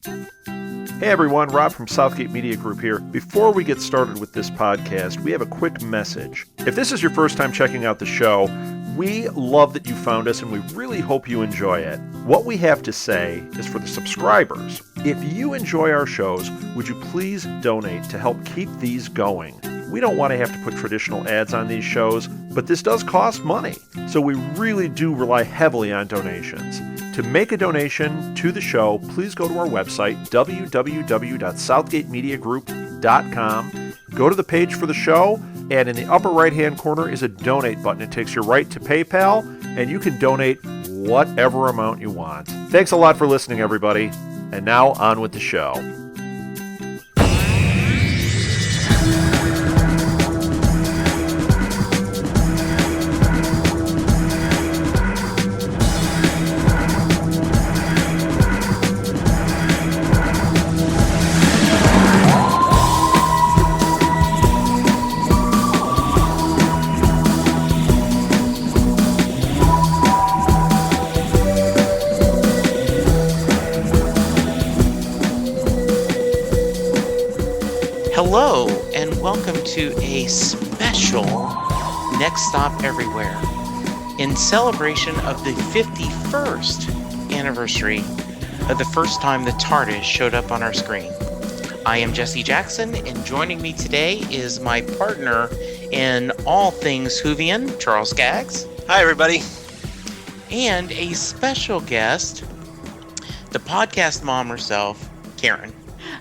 Hey everyone, Rob from Southgate Media Group here. Before we get started with this podcast, we have a quick message. If this is your first time checking out the show, we love that you found us and we really hope you enjoy it. What we have to say is for the subscribers. If you enjoy our shows, would you please donate to help keep these going? We don't want to have to put traditional ads on these shows, but this does cost money. So we really do rely heavily on donations. To make a donation to the show, please go to our website, www.southgatemediagroup.com. Go to the page for the show, and in the upper right-hand corner is a donate button. It takes you right to PayPal, and you can donate whatever amount you want. Thanks a lot for listening, everybody. And now, on with the show. Hello, and welcome to a special Next Stop Everywhere in celebration of the 51st anniversary of the first time the TARDIS showed up on our screen. I am Jesse Jackson, and joining me today is my partner in all things Whovian, Charles Skaggs. Hi, everybody. And a special guest, the podcast mom herself, Karen.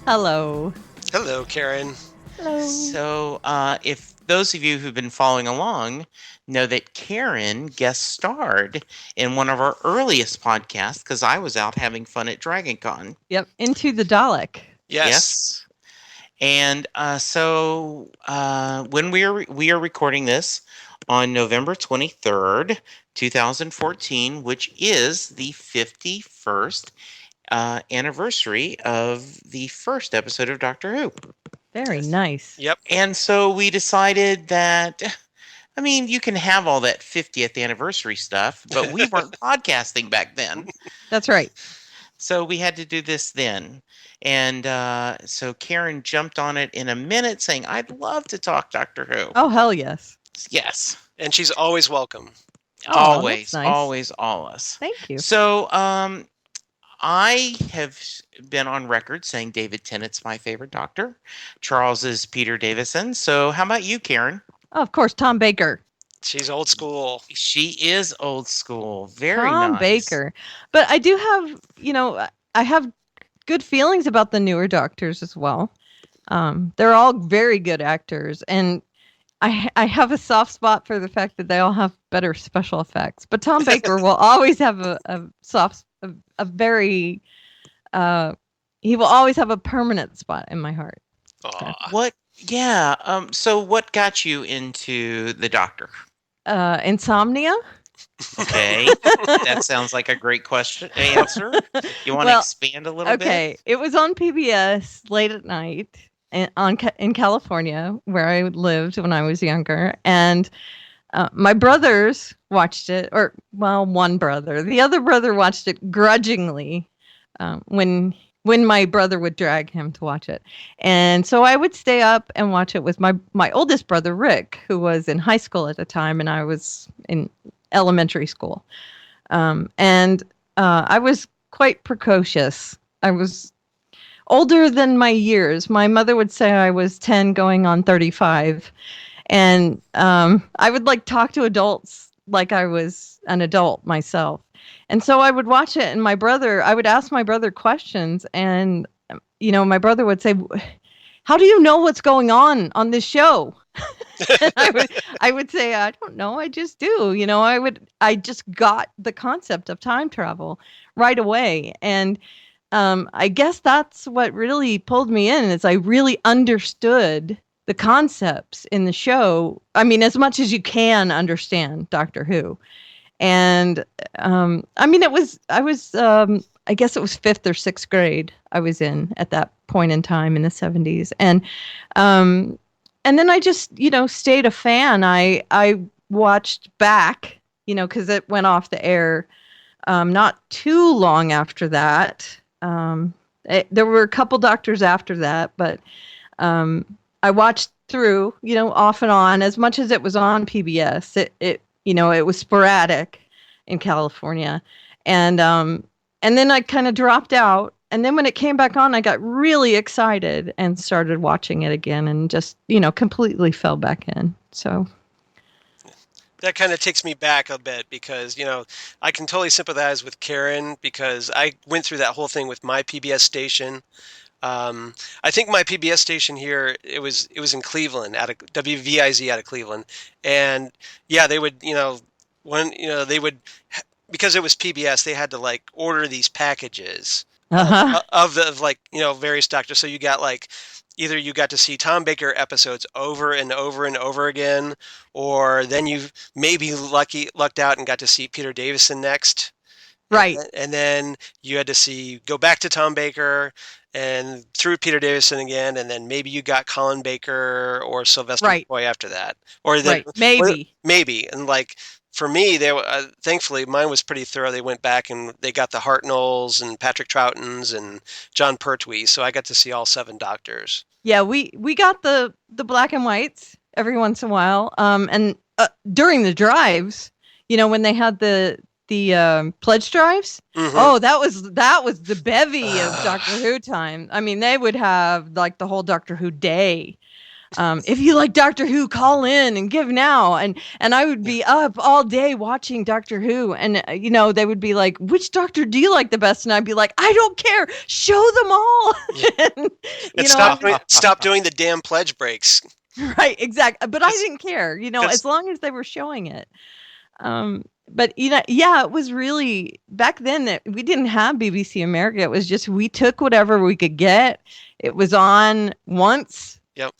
Hello. Hello, Karen. Hello. So, if those of you who've been following along know that Karen guest starred in one of our earliest podcasts because I was out having fun at DragonCon. Yep, Into the Dalek. Yes. And so when we are recording this on November 23rd, 2014, which is the 51st anniversary of the first episode of Doctor Who. Very nice. Yep. And so we decided that, I mean, you can have all that 50th anniversary stuff, but we weren't podcasting back then. That's right. So we had to do this then. And so Karen jumped on it in a minute saying, I'd love to talk Doctor Who. Oh, hell yes. Yes. And she's always welcome. Oh, Always, that's nice. always, always. Thank you. So I have been on record saying David Tennant's my favorite Doctor. Charles is Peter Davison. So how about you, Karen? Oh, of course, Tom Baker. She's old school. She is old school. Very Tom nice. Baker. But I do have, I have good feelings about the newer Doctors as well. They're all very good actors. And I have a soft spot for the fact that they all have better special effects. But Tom Baker will always have he will always have a permanent spot in my heart. Aw. What? Yeah. So what got you into the Doctor? Insomnia? Okay. That sounds like a great answer. You want to expand a little bit? Okay. It was on PBS late at night in California, where I lived when I was younger. And my brothers watched it, one brother. The other brother watched it grudgingly when my brother would drag him to watch it. And so I would stay up and watch it with my oldest brother, Rick, who was in high school at the time, and I was in elementary school. And I was quite precocious. I was older than my years. My mother would say I was 10 going on 35. And I would talk to adults like I was an adult myself. And so I would watch it, and I would ask my brother questions, and, my brother would say, how do you know what's going on this show? And I would say, I don't know. I just do. I just got the concept of time travel right away. And I guess that's what really pulled me in, is I really understood the concepts in the show. I mean, as much as you can understand Doctor Who. And I guess it was 5th or 6th grade I was in at that point in time in the 70s. And then I just, stayed a fan. I watched back, because it went off the air not too long after that. There were a couple doctors after that, but I watched through, off and on, as much as it was on PBS. It was sporadic in California, and then I kind of dropped out. And then when it came back on, I got really excited and started watching it again, and just completely fell back in. So that kind of takes me back a bit because, I can totally sympathize with Karen because I went through that whole thing with my PBS station. I think my PBS station here, it was in Cleveland, at a WVIZ out of Cleveland. And yeah, they would, because it was PBS, they had to like order these packages of various doctors. So you got like, either you got to see Tom Baker episodes over and over and over again, or then you maybe lucked out and got to see Peter Davison next. Right. And then you had to go back to Tom Baker and through Peter Davison again, and then maybe you got Colin Baker or Sylvester McCoy after that. Or then, maybe. And like, for me, thankfully, mine was pretty thorough. They went back and they got the Hartnells and Patrick Troughtons and John Pertwee, so I got to see all 7 doctors. Yeah, we got the black and whites every once in a while. And during the drives, when they had the pledge drives. Mm-hmm. Oh, that was the bevy of Doctor Who time. I mean, they would have like the whole Doctor Who day. If you like Doctor Who, call in and give now. And I would be up all day watching Doctor Who. And, they would be like, which Doctor do you like the best? And I'd be like, I don't care. Show them all. Yeah. and stop doing the damn pledge breaks. Right, exactly. But I didn't care, as long as they were showing it. But, it was really, back then, we didn't have BBC America. It was just, we took whatever we could get. It was on once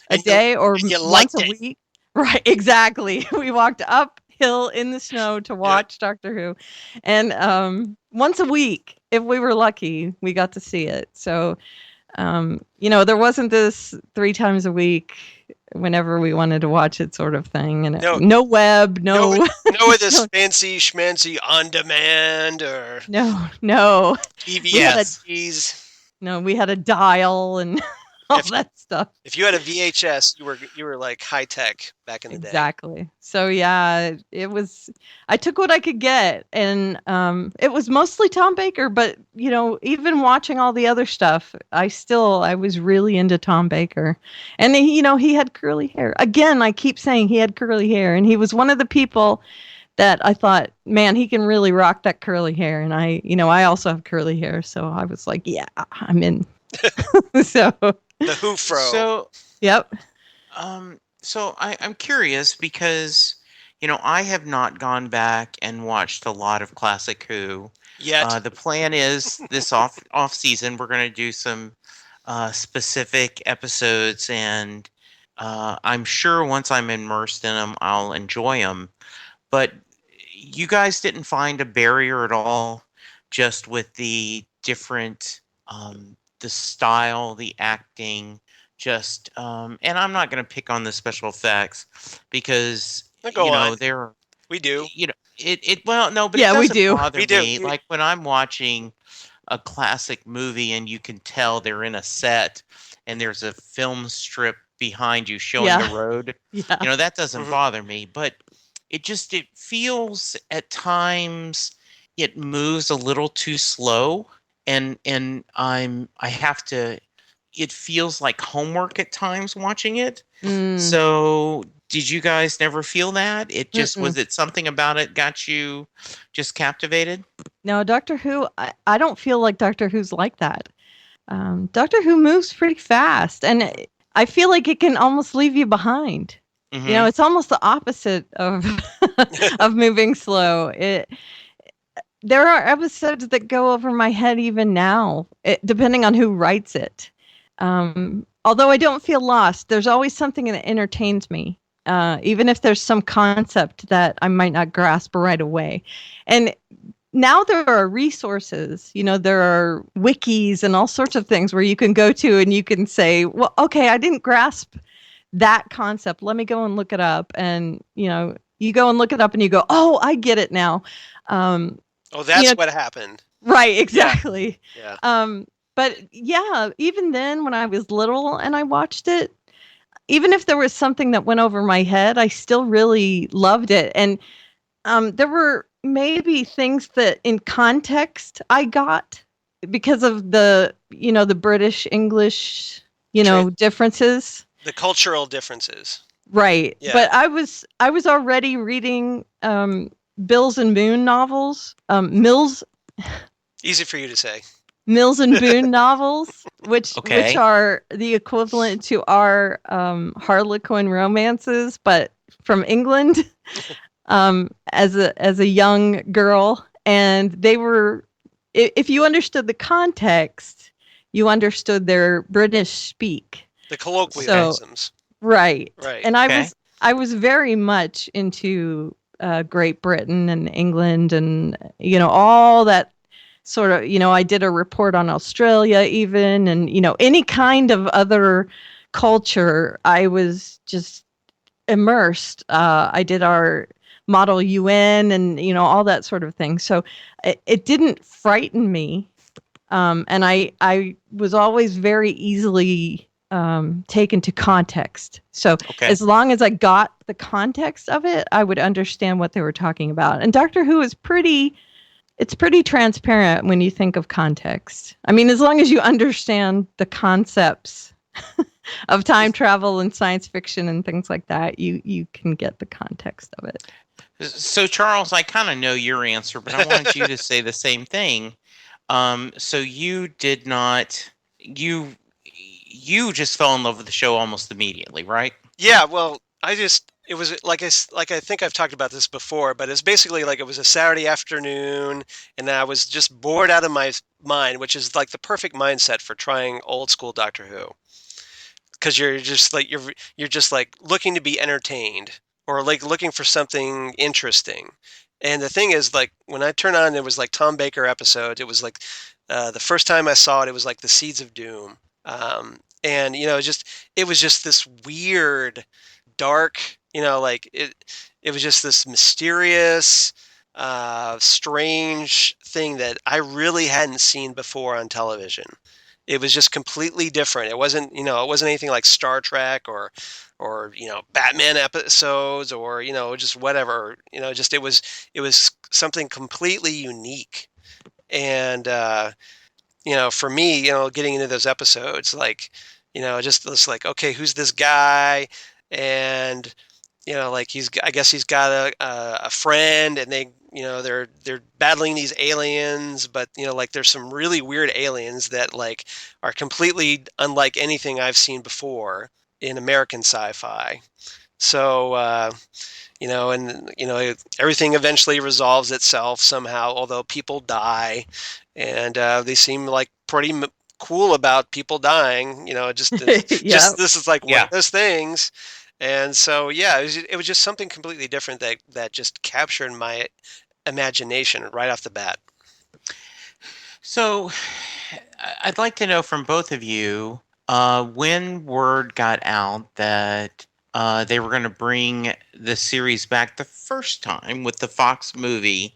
a day or once a week. Right, exactly. We walked uphill in the snow to watch Doctor Who. And once a week, if we were lucky, we got to see it. So, there wasn't this 3 times a week whenever we wanted to watch it sort of thing. And no web, no of this fancy schmancy on demand or no TVS. No, we had a dial and all that stuff. If you had a VHS, you were like high tech back in the day. Exactly. So yeah, it was. I took what I could get, and it was mostly Tom Baker. But even watching all the other stuff, I was really into Tom Baker, and he had curly hair. Again, I keep saying he had curly hair, and he was one of the people that I thought, man, he can really rock that curly hair. And I also have curly hair, so I was like, yeah, I'm in. So. The Who-fro. So, yep. So I'm curious because, I have not gone back and watched a lot of classic Who. Yet. The plan is this off season, we're going to do some specific episodes, and I'm sure once I'm immersed in them, I'll enjoy them. But you guys didn't find a barrier at all just with the different... the style, the acting, just and I'm not going to pick on the special effects because we do. But yeah, it doesn't we do. bother we do. me. Like when I'm watching a classic movie and you can tell they're in a set and there's a film strip behind you showing the road. Yeah. That doesn't bother me, but it feels at times it moves a little too slow. And it feels like homework at times watching it. So did you guys never feel that? It just, was it something about it got you just captivated? No, Doctor Who, I don't feel like Doctor Who's like that. Doctor Who moves pretty fast, and I feel like it can almost leave you behind. Mm-hmm. It's almost the opposite of of moving slow. There are episodes that go over my head even now, depending on who writes it. Although I don't feel lost, there's always something that entertains me, even if there's some concept that I might not grasp right away. And now there are resources, there are wikis and all sorts of things where you can go to and you can say, well, okay, I didn't grasp that concept. Let me go and look it up. And, you go and look it up and you go, oh, I get it now. Oh, that's what happened. Right, exactly. Yeah. But yeah, even then when I was little and I watched it, even if there was something that went over my head, I still really loved it. And there were maybe things that in context I got because of the British English, differences. The cultural differences. Right. Yeah. But I was already reading Bills and Boone novels. Easy for you to say. Mills and Boone novels, which are the equivalent to our Harlequin romances, but from England, as a young girl. And they were, if you understood the context, you understood their British speak. The colloquialisms. So, right. Right. And I was very much into Great Britain and England and, all that sort of, I did a report on Australia even, and, any kind of other culture, I was just immersed. I did our model UN and, all that sort of thing. So it didn't frighten me. And I was always very easily taken to context. So as long as I got the context of it, I would understand what they were talking about. And Doctor Who is it's pretty transparent when you think of context. I mean, as long as you understand the concepts of time travel and science fiction and things like that, you can get the context of it. So, Charles, I kind of know your answer, but I wanted you to say the same thing. So you did not, you just fell in love with the show almost immediately, right? Yeah, well, it was like I think I've talked about this before, but it's basically like it was a Saturday afternoon and I was just bored out of my mind, which is like the perfect mindset for trying old school Doctor Who. Because you're just like looking to be entertained or like looking for something interesting. And the thing is, like, when I turned on, it was like Tom Baker episodes. It was like the first time I saw it, it was like the Seeds of Doom. And it was just this weird, dark, like it was just this mysterious, strange thing that I really hadn't seen before on television. It was just completely different. It wasn't anything like Star Trek or Batman episodes or just whatever. It was something completely unique. And for me, getting into those episodes, like, just this, like, okay, who's this guy? And like I guess he's got a friend, and they're battling these aliens, but like there's some really weird aliens that like are completely unlike anything I've seen before in American sci-fi. So everything eventually resolves itself somehow, although people die, and they seem like pretty cool about people dying. Just this is like one of those things. And so, it was just something completely different that just captured my imagination right off the bat. So I'd like to know from both of you, when word got out that they were going to bring the series back the first time with the Fox movie,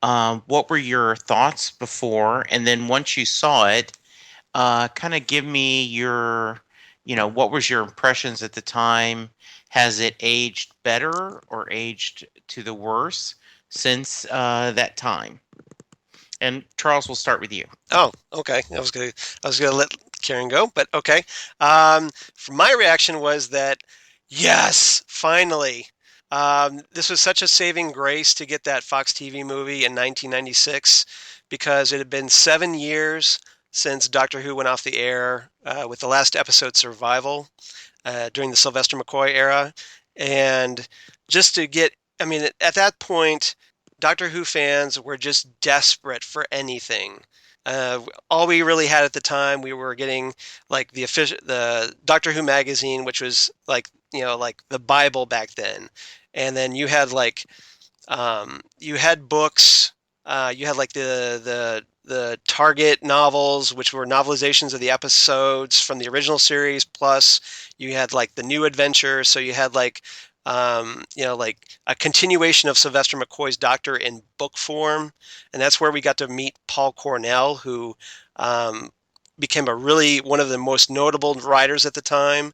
what were your thoughts before? And then once you saw it, kind of give me your, what was your impressions at the time? Has it aged better or aged to the worse since that time? And Charles, we'll start with you. Oh, okay. I was gonna let Karen go, but okay. My reaction was that yes, finally. This was such a saving grace to get that Fox TV movie in 1996 because it had been 7 years since Doctor Who went off the air with the last episode, Survival, during the Sylvester McCoy era. And just to get, at that point, Doctor Who fans were just desperate for anything. All we really had at the time, we were getting like the Doctor Who magazine, which was like, like the Bible back then. And then you had like, you had books, you had like the Target novels, which were novelizations of the episodes from the original series. Plus you had like the new adventure. So you had like, like a continuation of Sylvester McCoy's Doctor in book form. And that's where we got to meet Paul Cornell, who became one of the most notable writers at the time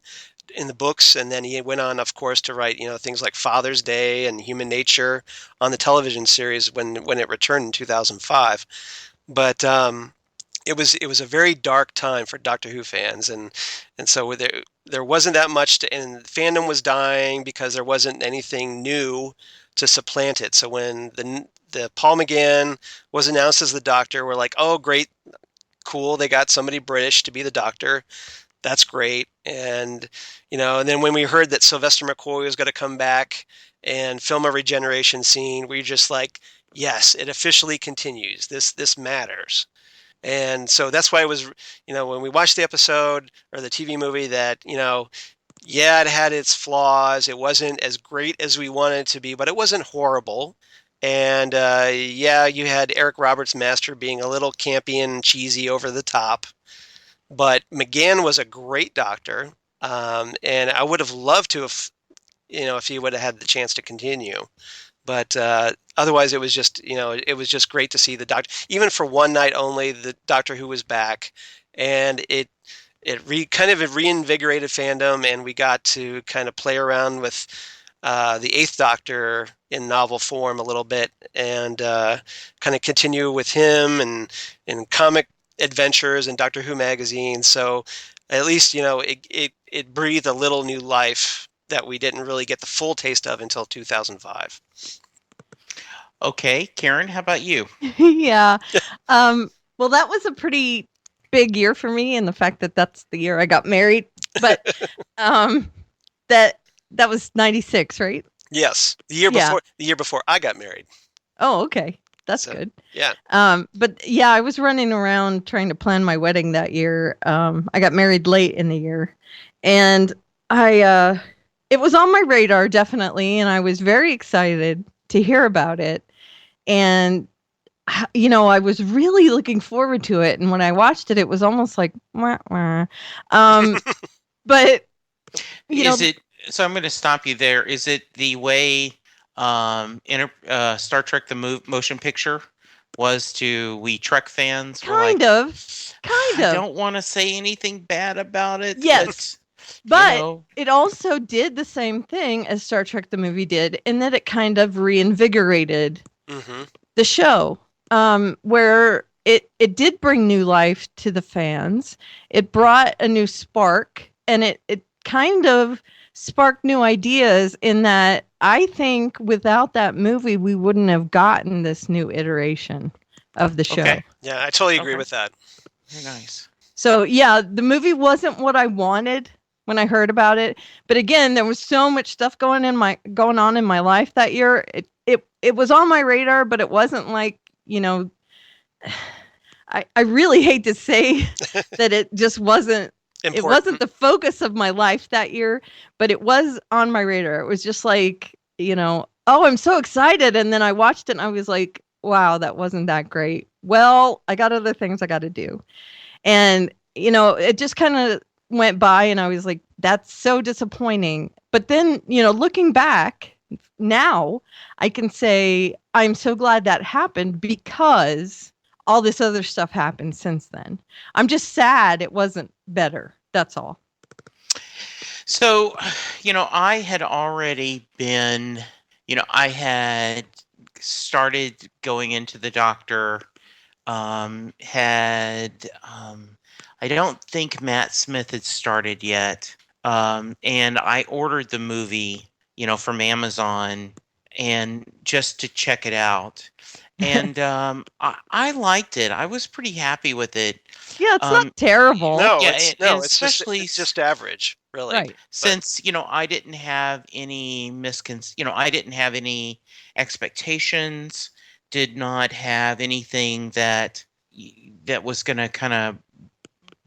in the books, and then he went on, of course, to write things like Father's Day and Human Nature on the television series when it returned in 2005. But it was a very dark time for Doctor Who fans, and so there wasn't that much and fandom was dying because there wasn't anything new to supplant it. So when the Paul McGann was announced as the Doctor, we're like, oh great, cool, they got somebody British to be the Doctor. That's great. And and then when we heard that Sylvester McCoy was going to come back and film a regeneration scene, we just like, yes, it officially continues. This matters. And so that's why it was, when we watched the episode or the TV movie that, yeah, it had its flaws. It wasn't as great as we wanted it to be, but it wasn't horrible. And yeah, you had Eric Roberts' Master being a little campy and cheesy over the top. But McGann was a great Doctor. And I would have loved to have, if he would have had the chance to continue. But otherwise, it was just, it was just great to see the Doctor, even for one night only, the Doctor Who was back, and it kind of reinvigorated fandom, and we got to kind of play around with the Eighth Doctor in novel form a little bit, and kind of continue with him and in comic adventures and Doctor Who magazine. So at least it breathed a little new life that we didn't really get the full taste of until 2005. Okay, Karen, how about you? Yeah. Well, that was a pretty big year for me, and the fact that that's the year I got married. But that was 96, right? Yes, the year before I got married. Oh, okay. That's good. Yeah. But yeah, I was running around trying to plan my wedding that year. I got married late in the year, and it was on my radar, definitely, and I was very excited to hear about it. And, I was really looking forward to it. And when I watched it, it was almost like, wah, wah. But, so I'm going to stop you there. Is it the way Star Trek the motion picture was to we Trek fans? Kind of. I don't want to say anything bad about it. Yes. But it also did the same thing as Star Trek the movie did, in that it kind of reinvigorated the show, where it did bring new life to the fans. It brought a new spark, and it kind of sparked new ideas, in that I think without that movie, we wouldn't have gotten this new iteration of the show. Okay. Yeah, I totally agree with that. Very nice. So yeah, the movie wasn't what I wanted when I heard about it, but again, there was so much stuff going on in my life that year. It was on my radar, but it wasn't like, I really hate to say that it just wasn't important. It wasn't the focus of my life that year, but it was on my radar. It was just like, oh, I'm so excited, and then I watched it and I was like, wow, that wasn't that great. Well, I got other things I got to do. And, it just kind of went by, and I was like, that's so disappointing. But then, looking back now, I can say I'm so glad that happened, because all this other stuff happened since then. I'm just sad it wasn't better. That's all. So, I had already been, I had started going into the Doctor, I don't think Matt Smith had started yet. And I ordered the movie, from Amazon, and just to check it out. And I liked it. I was pretty happy with it. Yeah, it's not terrible. No, Yeah, it's just average, really. Right. Since, I didn't have any I didn't have any expectations, did not have anything that was going to kind of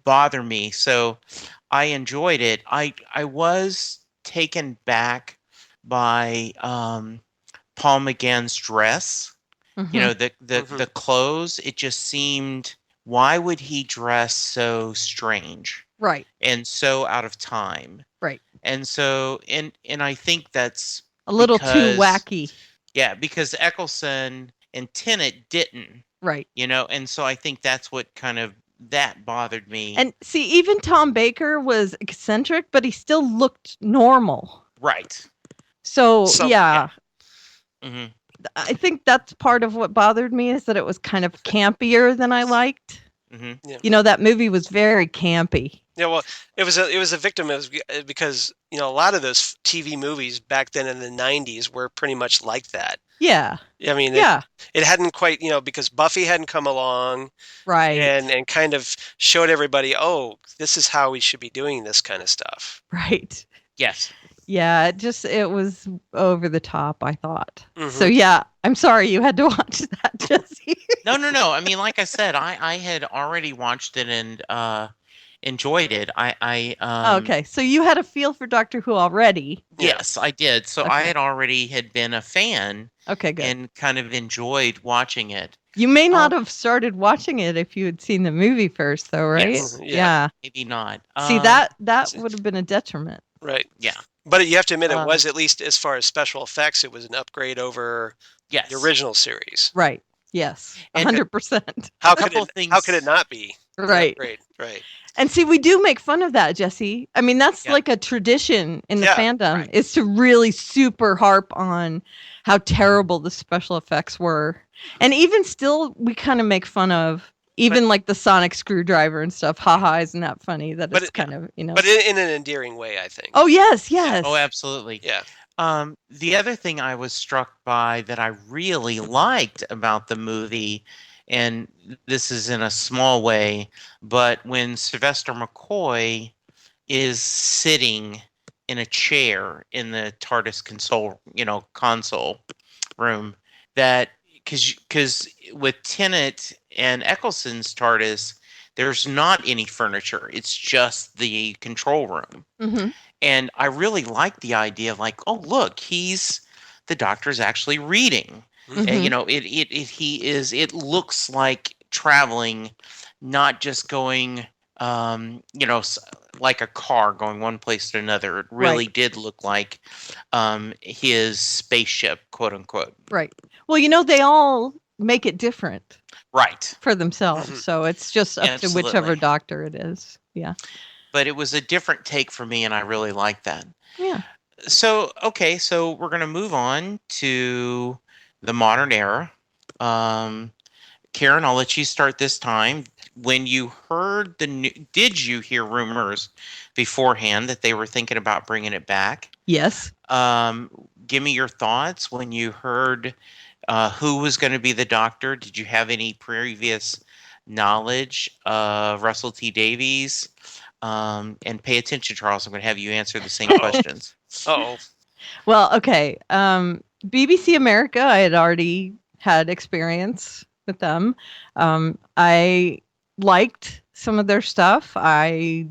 bother me. So I enjoyed it. I was taken back by Paul McGann's dress. The clothes. It just seemed, why would he dress so strange? Right. And so out of time. Right. And so, and I think that's a little too wacky. Yeah, because Eccleston and Tennant didn't. Right. And so I think that's what kind of that bothered me. And see, even Tom Baker was eccentric, but he still looked normal. Right. So yeah. Mm-hmm. I think that's part of what bothered me, is that it was kind of campier than I liked. Mm-hmm. Yeah. That movie was very campy. Yeah, well, it was a victim. It was because a lot of those TV movies back then in the 90s were pretty much like that. Yeah. I mean, it hadn't quite, because Buffy hadn't come along, right, and kind of showed everybody, oh, this is how we should be doing this kind of stuff. Right. Yes. Yeah, it was over the top, I thought. Mm-hmm. So yeah, I'm sorry you had to watch that, Jesse. No. I mean, like I said, I had already watched it and enjoyed it. Okay, so you had a feel for Doctor Who already. Yes, I did. So okay. I had already been a fan. Okay, good. And kind of enjoyed watching it. You may not have started watching it if you had seen the movie first, though, right? Yes. Yeah. Maybe not. See, that would have been a detriment. Right. Yeah. But you have to admit, it was, at least as far as special effects, it was an upgrade over the original series. Right. Yes. 100%. How could it not be? Right. Right. And see, we do make fun of that, Jesse. I mean, that's like a tradition in the fandom, is to really super harp on how terrible the special effects were. And even still, we kind of make fun of like the sonic screwdriver and stuff. Haha, isn't that funny? But in an endearing way, I think. Oh, yes. Oh, absolutely. Yeah. The other thing I was struck by that I really liked about the movie, and this is in a small way, but when Sylvester McCoy is sitting in a chair in the TARDIS console room, that because with Tennant and Eccleston's TARDIS, there's not any furniture. It's just the control room. Mm-hmm. And I really like the idea of like, oh, look, the Doctor's actually reading. Mm-hmm. And, it looks like traveling, not just going, like a car going one place to another. It really did look like his spaceship, quote unquote. Right. Well, they all make it different. Right. For themselves. Mm-hmm. So it's just up to whichever Doctor it is. Yeah. But it was a different take for me, and I really liked that. Yeah. So we're going to move on to the modern era. Karen, I'll let you start this time. When you heard did you hear rumors beforehand that they were thinking about bringing it back? Yes. Give me your thoughts when you heard who was going to be the Doctor. Did you have any previous knowledge of Russell T Davies? And pay attention, Charles. I'm going to have you answer the same questions. Oh. Well, okay. BBC America, I had already had experience with them. I liked some of their stuff. I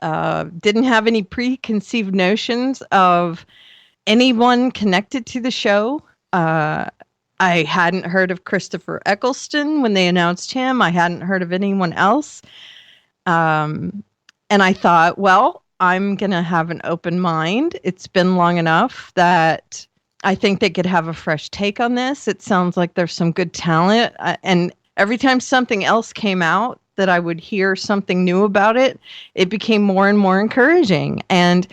didn't have any preconceived notions of anyone connected to the show. I hadn't heard of Christopher Eccleston when they announced him. I hadn't heard of anyone else. And I thought, well, I'm going to have an open mind. It's been long enough that I think they could have a fresh take on this. It sounds like there's some good talent. And every time something else came out that I would hear something new about it, it became more and more encouraging. And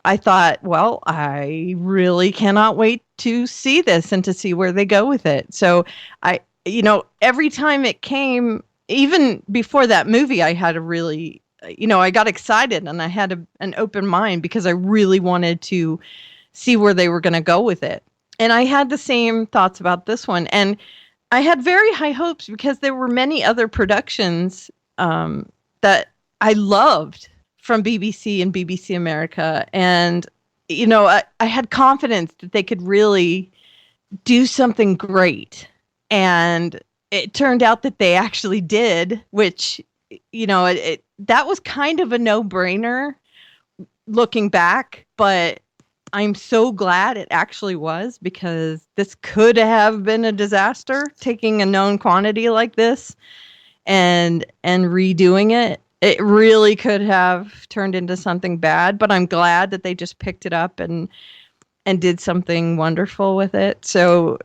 I thought, well, I really cannot wait to see this and to see where they go with it. So every time it came, even before that movie, I had a really, I got excited and I had an open mind because I really wanted to see where they were going to go with it. And I had the same thoughts about this one. And I had very high hopes because there were many other productions that I loved from BBC and BBC America. And, I had confidence that they could really do something great. And it turned out that they actually did, which, that was kind of a no-brainer looking back, but I'm so glad it actually was, because this could have been a disaster, taking a known quantity like this and redoing it. It really could have turned into something bad, but I'm glad that they just picked it up and did something wonderful with it. So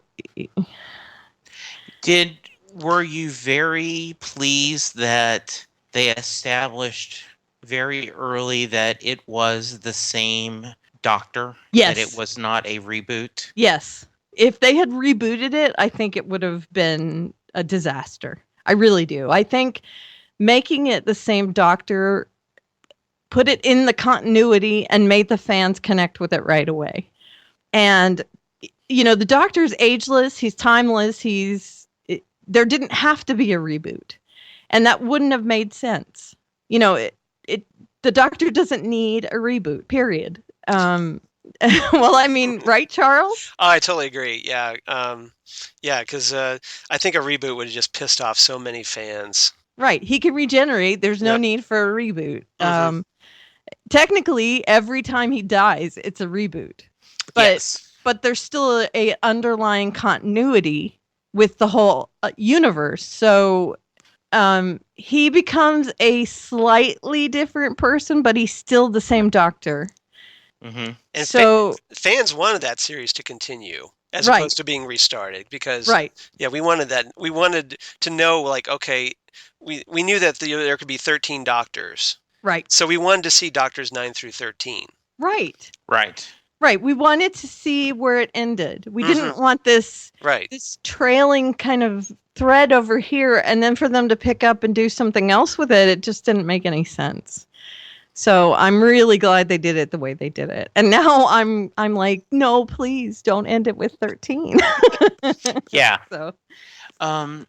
Were you very pleased that they established very early that it was the same Doctor? Yes. That it was not a reboot? Yes. If they had rebooted it, I think it would have been a disaster. I really do. I think making it the same Doctor put it in the continuity and made the fans connect with it right away. And, the Doctor's ageless. He's timeless. There didn't have to be a reboot. And that wouldn't have made sense. The Doctor doesn't need a reboot, period. Well, I mean, right, Charles? Oh, I totally agree. Yeah. Because I think a reboot would have just pissed off so many fans. Right. He can regenerate. There's no need for a reboot. Mm-hmm. Technically, every time he dies, it's a reboot. But there's still a underlying continuity with the whole universe. So he becomes a slightly different person, but he's still the same Doctor. Mm-hmm. And so fans wanted that series to continue as opposed to being restarted because we wanted that. We wanted to know, like, okay, we knew that there could be 13 Doctors. Right. So we wanted to see Doctors 9 through 13. Right. Right. Right. We wanted to see where it ended. We didn't want this trailing kind of thread over here and then for them to pick up and do something else with it. It just didn't make any sense. So I'm really glad they did it the way they did it. And now I'm like, no, please don't end it with 13. Yeah. So I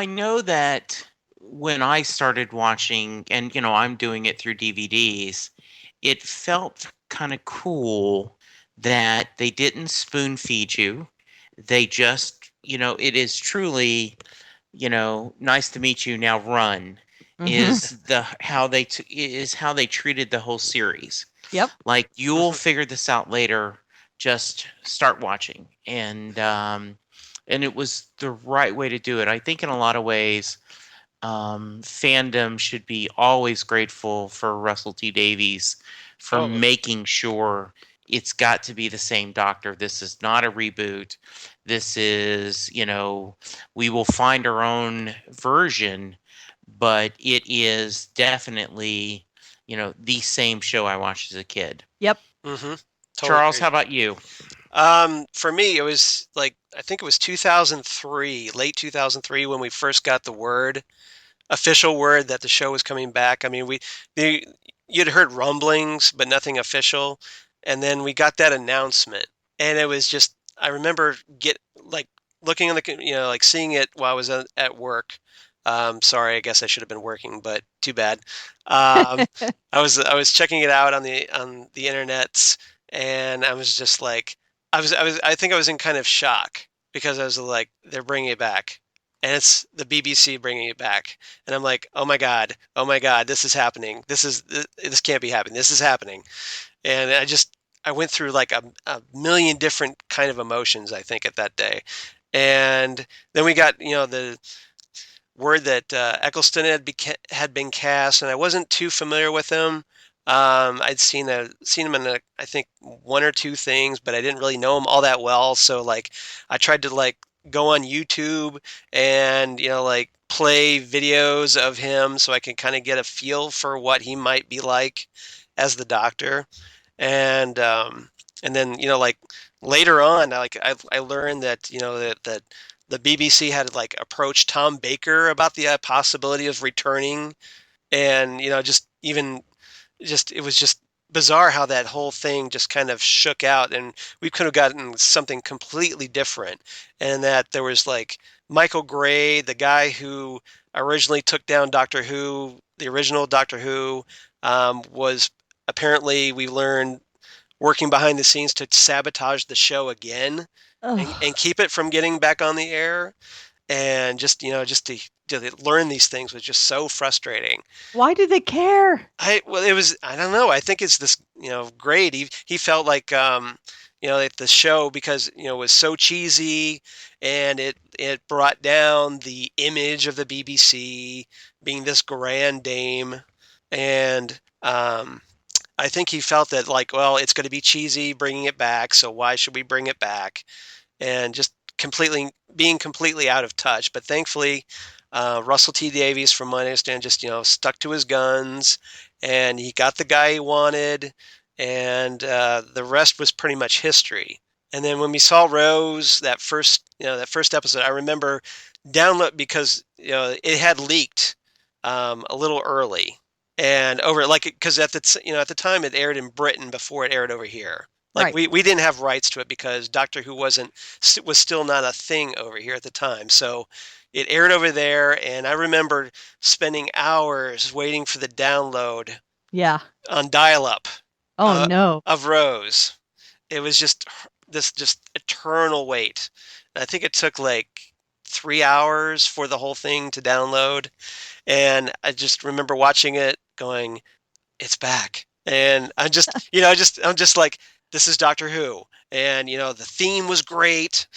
know that when I started watching, and I'm doing it through DVDs, it felt kind of cool that they didn't spoon feed you. They just, it is truly, nice to meet you, now run. Is how they treated the whole series. Yep. Like, you'll figure this out later. Just start watching, and it was the right way to do it. I think in a lot of ways, fandom should be always grateful for Russell T Davies for making sure it's got to be the same Doctor. This is not a reboot. This is, we will find our own version. But it is definitely, the same show I watched as a kid. Yep. Mm-hmm. Totally Charles, agree. how about you? For me, it was I think it was 2003, late 2003, when we first got the official word that the show was coming back. I mean, you'd heard rumblings, but nothing official. And then we got that announcement, and it was just, I remember looking on the, seeing it while I was at work. Sorry, I guess I should have been working, but too bad. I was checking it out on the internets, and I was just like, I think I was in kind of shock because I was like, they're bringing it back, and it's the BBC bringing it back, and I'm like, oh my god, this is happening. This can't be happening. This is happening, and I went through like a million different kind of emotions, I think, at that day, and then we got the word that Eccleston had been cast, and I wasn't too familiar with him. I'd seen him in I think one or two things, but I didn't really know him all that well. So I tried to go on YouTube and play videos of him so I can kind of get a feel for what he might be like as the Doctor, and then later on, I learned that that the BBC had approached Tom Baker about the possibility of returning, and it was just bizarre how that whole thing just kind of shook out, and we could have gotten something completely different, and that there was Michael Gray, the guy who originally took down Doctor Who, the original Doctor Who, was apparently, we learned, working behind the scenes to sabotage the show again. And keep it from getting back on the air, and just to learn these things was just so frustrating. Why do they care? I don't know. I think it's this great. He felt like the show, because it was so cheesy, and it brought down the image of the BBC being this grand dame, and I think he felt that well, it's going to be cheesy bringing it back, so why should we bring it back? And just being completely out of touch. But thankfully, Russell T Davies, from my understanding, just stuck to his guns, and he got the guy he wanted, and the rest was pretty much history. And then when we saw Rose, that first episode, I remember download because it had leaked a little early, and over because at the time it aired in Britain before it aired over here. Like right. we didn't have rights to it because Doctor Who was still not a thing over here at the time. So it aired over there, and I remember spending hours waiting for the download. Yeah. On dial-up. Oh no. Of Rose. It was just this eternal wait. And I think it took like 3 hours for the whole thing to download, and I just remember watching it, going, "It's back!" And I'm just like, this is Doctor Who, and the theme was great,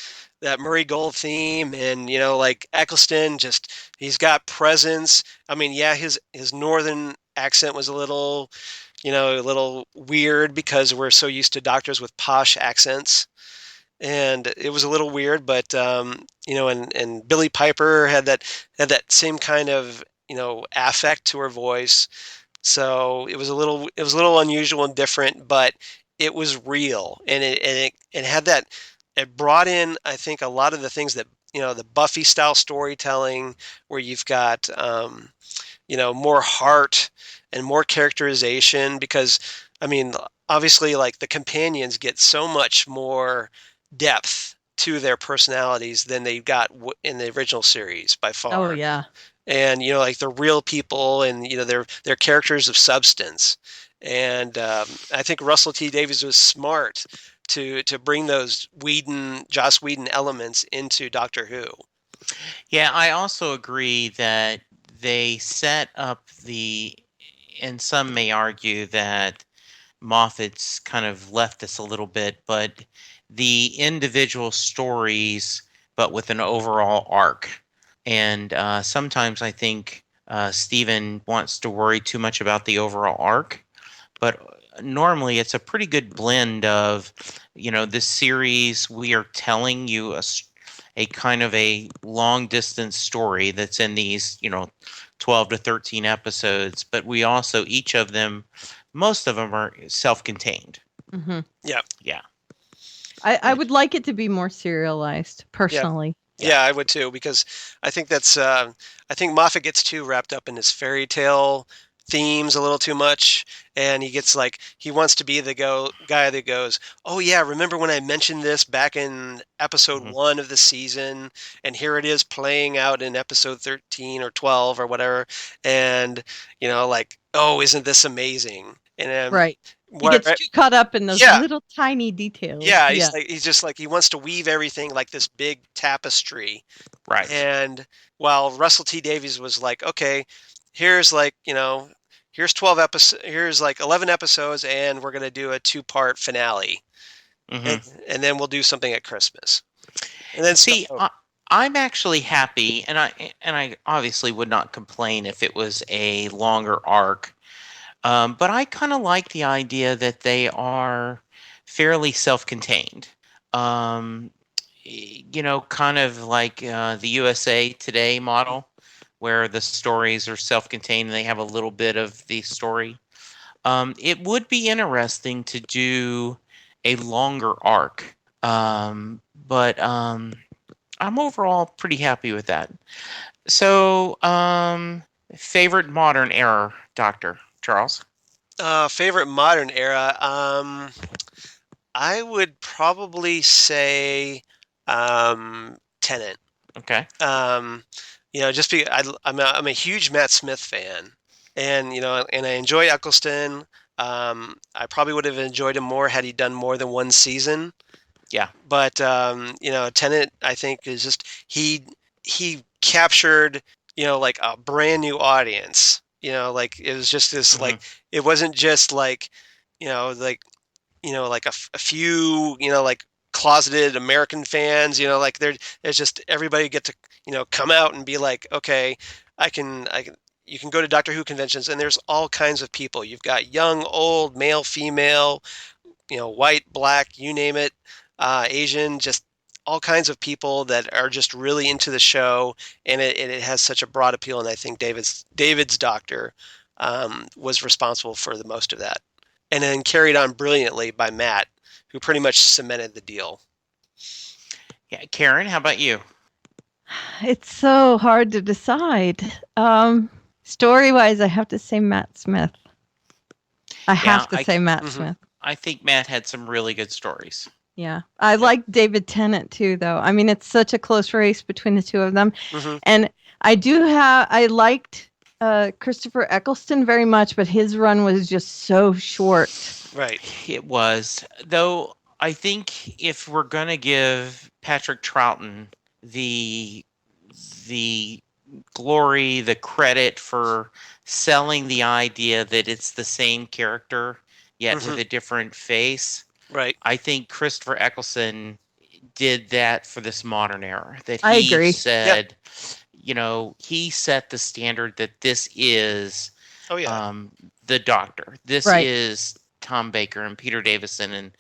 that Murray Gold theme, and like Eccleston, he's got presence. I mean, yeah, his northern accent was a little weird because we're so used to doctors with posh accents, and it was a little weird, but and Billie Piper had that same kind of affect to her voice. So it was a little unusual and different, but it was real, and it had that. It brought in, I think, a lot of the things that the Buffy style storytelling, where you've got more heart and more characterization. Because I mean, obviously, like, the companions get so much more depth to their personalities than they got in the original series by far. Oh yeah. And like, they're real people, and they're characters of substance. And I think Russell T Davies was smart to bring those Joss Whedon elements into Doctor Who. Yeah, I also agree that they set up and some may argue that Moffat's kind of left this a little bit, but the individual stories, but with an overall arc. And sometimes I think Steven wants to worry too much about the overall arc, but normally it's a pretty good blend of, this series, we are telling you a kind of a long distance story that's in these, 12 to 13 episodes, but we also, each of them, most of them are self-contained. Mm-hmm. Yeah. Yeah. I would like it to be more serialized, personally. Yeah, I would too, because I think I think Moffat gets too wrapped up in his fairy tale themes a little too much, and he wants to be the guy that goes, "Oh yeah, remember when I mentioned this back in episode 1 of the season, and here it is playing out in episode 13 or 12 or whatever," and like, "Oh, isn't this amazing?" And right. He gets too caught up in those little tiny details. Yeah, he wants to weave everything like this big tapestry. Right. And while Russell T Davies was like, "Okay, here's here's 12 episodes, here's like 11 episodes, and we're going to do a 2-part finale. Mm-hmm. And then we'll do something at Christmas." And then I'm actually happy, and I obviously would not complain if it was a longer arc. But I kind of like the idea that they are fairly self-contained. Kind of like the USA Today model, where the stories are self-contained and they have a little bit of the story. It would be interesting to do a longer arc, but I'm overall pretty happy with that. So, favorite modern era Doctor? Charles? Favorite modern era? I would probably say Tennant. Okay. Just because I'm a huge Matt Smith fan, and and I enjoy Eccleston. I probably would have enjoyed him more had he done more than one season. Yeah. But Tennant, I think, is just he captured like a brand new audience. Like, it was just this, like, it wasn't just like, like a few, like, closeted American fans, like, there's just everybody get to, come out and be like, okay, you can go to Doctor Who conventions, and there's all kinds of people. You've got young, old, male, female, white, black, you name it, Asian, just all kinds of people that are just really into the show, and it has such a broad appeal. And I think David's Doctor was responsible for the most of that, and then carried on brilliantly by Matt, who pretty much cemented the deal. Yeah, Karen, how about you? It's so hard to decide. Story-wise, I have to say Matt Smith. I have to say Matt Smith. I think Matt had some really good stories. Yeah. I like David Tennant too, though. I mean, it's such a close race between the two of them. And I liked Christopher Eccleston very much, but his run was just so short. Right. It was. Though, I think if we're going to give Patrick Troughton the glory, the credit for selling the idea that it's the same character, yet with a different face. Right. I think Christopher Eccleston did that for this modern era. That I agree. Said, he set the standard that this is the Doctor. This is Tom Baker and Peter Davison and,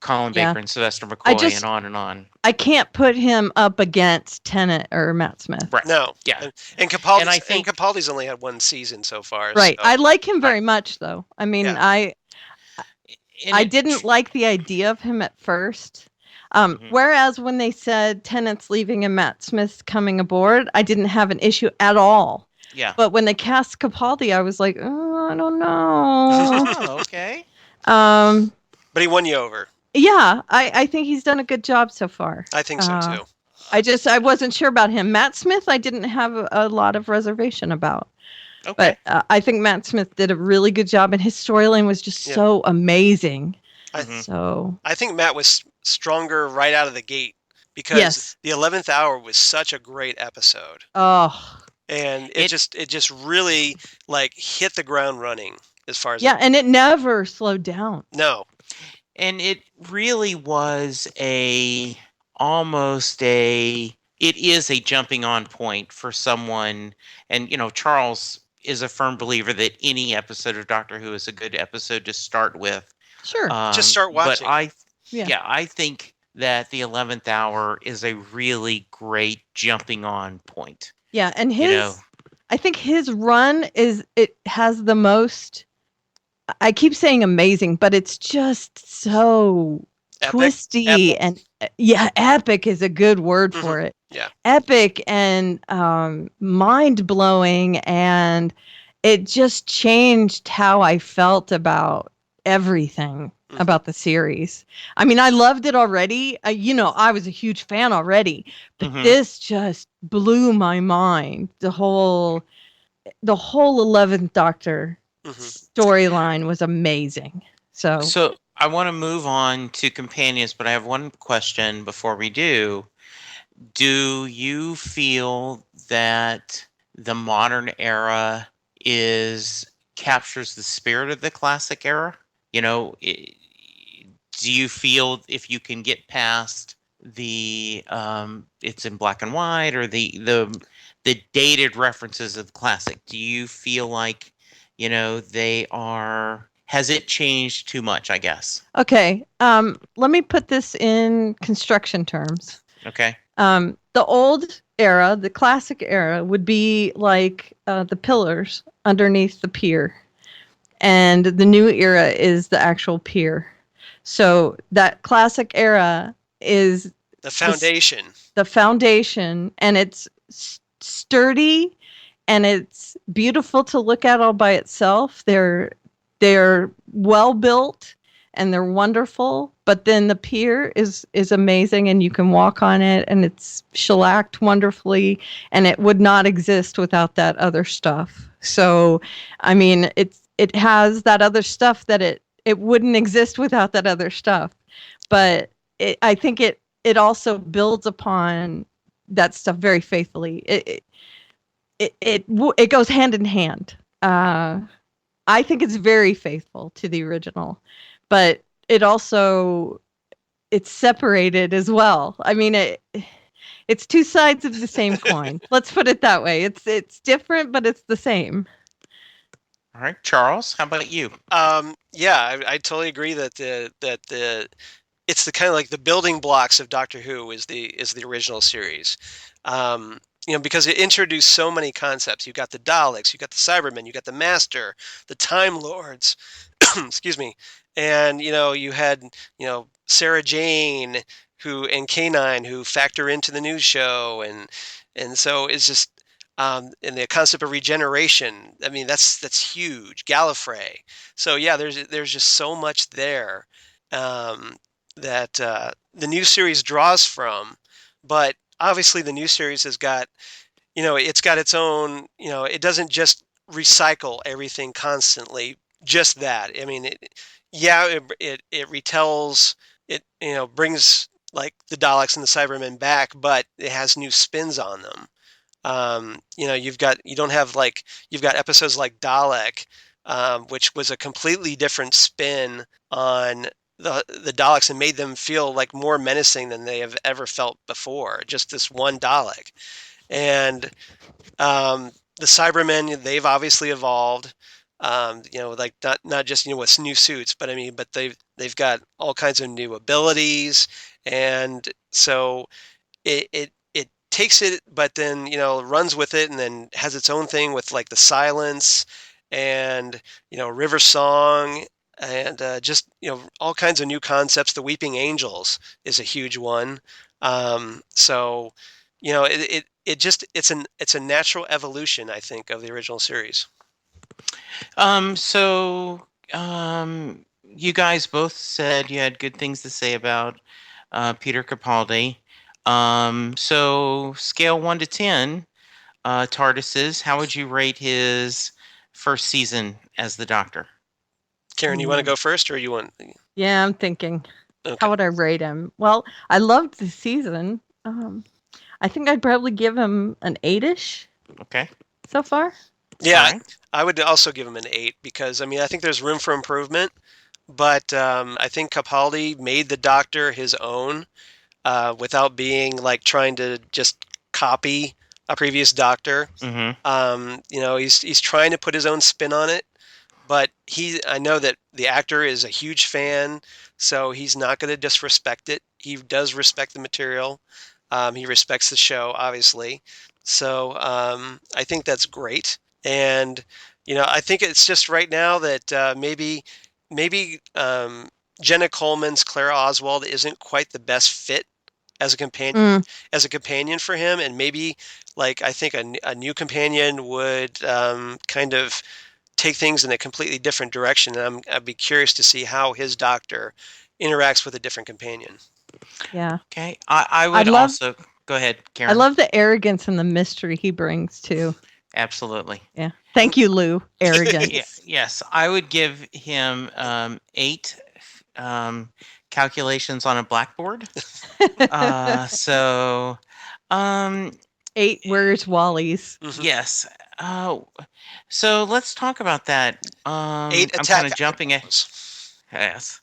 Colin Baker and Sylvester McCoy and on and on. I can't put him up against Tennant or Matt Smith. Right. No. Yeah. And Capaldi's only had one season so far. Right. So. I like him very much, though. I mean, I didn't like the idea of him at first. Whereas when they said Tennant's leaving and Matt Smith's coming aboard, I didn't have an issue at all. Yeah. But when they cast Capaldi, I was like, oh, I don't know. Oh, okay. But he won you over. Yeah, I think he's done a good job so far. I think so too. I wasn't sure about him. Matt Smith, I didn't have a lot of reservation about. Okay. But I think Matt Smith did a really good job, and his storyline was just so amazing. I think Matt was stronger right out of the gate because the 11th Hour was such a great episode. Oh. And it just really hit the ground running as far as and it never slowed down. No. And it really was it is a jumping on point for someone. And, Charles is a firm believer that any episode of Doctor Who is a good episode to start with. Sure. Just start watching. But I think that the 11th Hour is a really great jumping on point. Yeah. And I think his run has the most, I keep saying amazing, but it's just so twisty and epic is a good word for it. Yeah. Epic and mind-blowing, and it just changed how I felt about everything about the series. I mean, I loved it already. I was a huge fan already, but this just blew my mind. The whole 11th Doctor storyline was amazing. So I want to move on to companions, but I have one question before we do. Do you feel that the modern era captures the spirit of the classic era? Do you feel if you can get past the it's in black and white or the dated references of the classic? Do you feel like they are? Has it changed too much, I guess? Okay. Let me put this in construction terms. Okay. The old era, the classic era, would be like the pillars underneath the pier. And the new era is the actual pier. So that classic era is the foundation. The foundation, and it's sturdy, and it's beautiful to look at all by itself. They're well built and they're wonderful, but then the pier is amazing, and you can walk on it, and it's shellacked wonderfully, and it would not exist without that other stuff. So, I mean, it has that other stuff that it wouldn't exist without that other stuff. But I think it also builds upon that stuff very faithfully. It goes hand in hand. I think it's very faithful to the original, but it's separated as well. I mean, it's two sides of the same coin. Let's put it that way. It's different, but it's the same. All right, Charles, how about you? I totally agree that the it's the kind of like the building blocks of Doctor Who is the original series. Because it introduced so many concepts. You got the Daleks, you got the Cybermen, you got the Master, the Time Lords, excuse me, and you had Sarah Jane and K9 who factor into the news show, and so it's just and the concept of regeneration. I mean, that's huge. Gallifrey. So yeah, there's just so much there that the new series draws from, but obviously the new series has got it's got its own, it doesn't just recycle everything constantly, just that. I mean, it retells, it, brings like the Daleks and the Cybermen back, but it has new spins on them. You've got episodes like Dalek, which was a completely different spin on the Daleks and made them feel like more menacing than they have ever felt before. Just this one Dalek. And the Cybermen, they've obviously evolved. Like not just with new suits, but they've got all kinds of new abilities, and so it takes it, but then runs with it, and then has its own thing with like the Silence, and River Song, and just all kinds of new concepts. The Weeping Angels is a huge one. So it's a natural evolution, I think, of the original series. So you guys both said you had good things to say about Peter Capaldi. So scale 1 to 10, TARDISes, how would you rate his first season as the Doctor? Karen, you want to go first, or you want? Yeah, I'm thinking. Okay. How would I rate him? Well, I loved the season. I think I'd probably give him an 8-ish. Okay. So far. Yeah, right. I would also give him an 8 because I think there's room for improvement, but I think Capaldi made the Doctor his own without being like trying to just copy a previous Doctor. Mm-hmm. He's trying to put his own spin on it, but I know that the actor is a huge fan, so he's not going to disrespect it. He does respect the material. He respects the show, obviously. So I think that's great. And, I think it's just right now that maybe Jenna Coleman's Clara Oswald isn't quite the best fit as a companion for him. And maybe like, I think a new companion would kind of take things in a completely different direction. And I'd be curious to see how his Doctor interacts with a different companion. Yeah. Okay. I would also go ahead, Karen. I love the arrogance and the mystery he brings too. Absolutely. Yeah. Thank you, Lou. Arrogance. Yes. I would give him 8 calculations on a blackboard. 8 where's Wally's? Mm-hmm. Yes. So let's talk about that. 8 I'm kind of jumping ahead. Yes.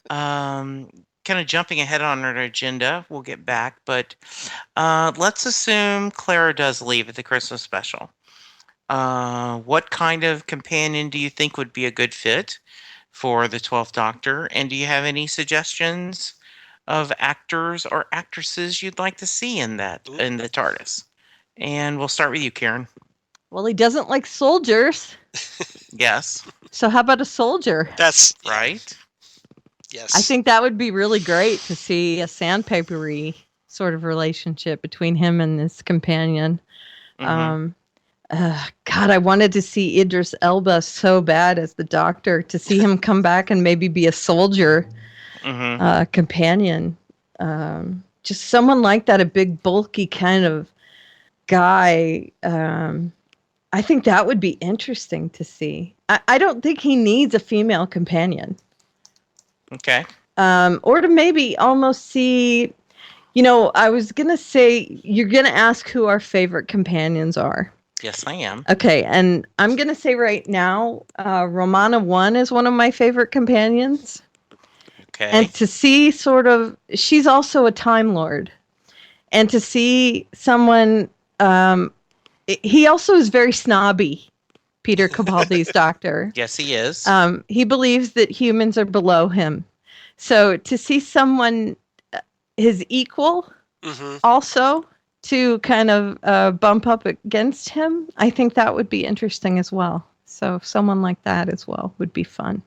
Kind of jumping ahead on our agenda. We'll get back, but let's assume Clara does leave at the Christmas special. What kind of companion do you think would be a good fit for the 12th Doctor? And do you have any suggestions of actors or actresses you'd like to see in the TARDIS? And we'll start with you, Karen. Well, he doesn't like soldiers. Yes. So how about a soldier? That's right. Yes. I think that would be really great to see a sandpapery sort of relationship between him and his companion. Mm-hmm. God, I wanted to see Idris Elba so bad as the Doctor, to see him come back and maybe be a soldier companion. Just someone like that, a big, bulky kind of guy. I think that would be interesting to see. I don't think he needs a female companion. Okay. Or to maybe almost see, I was going to say, you're going to ask who our favorite companions are. Yes, I am. Okay, and I'm going to say right now, Romana 1 is one of my favorite companions. Okay. And to see she's also a Time Lord. And to see someone, he also is very snobby, Peter Capaldi's Doctor. Yes, he is. He believes that humans are below him. So to see someone his equal also to kind of bump up against him, I think that would be interesting as well. So someone like that as well would be fun.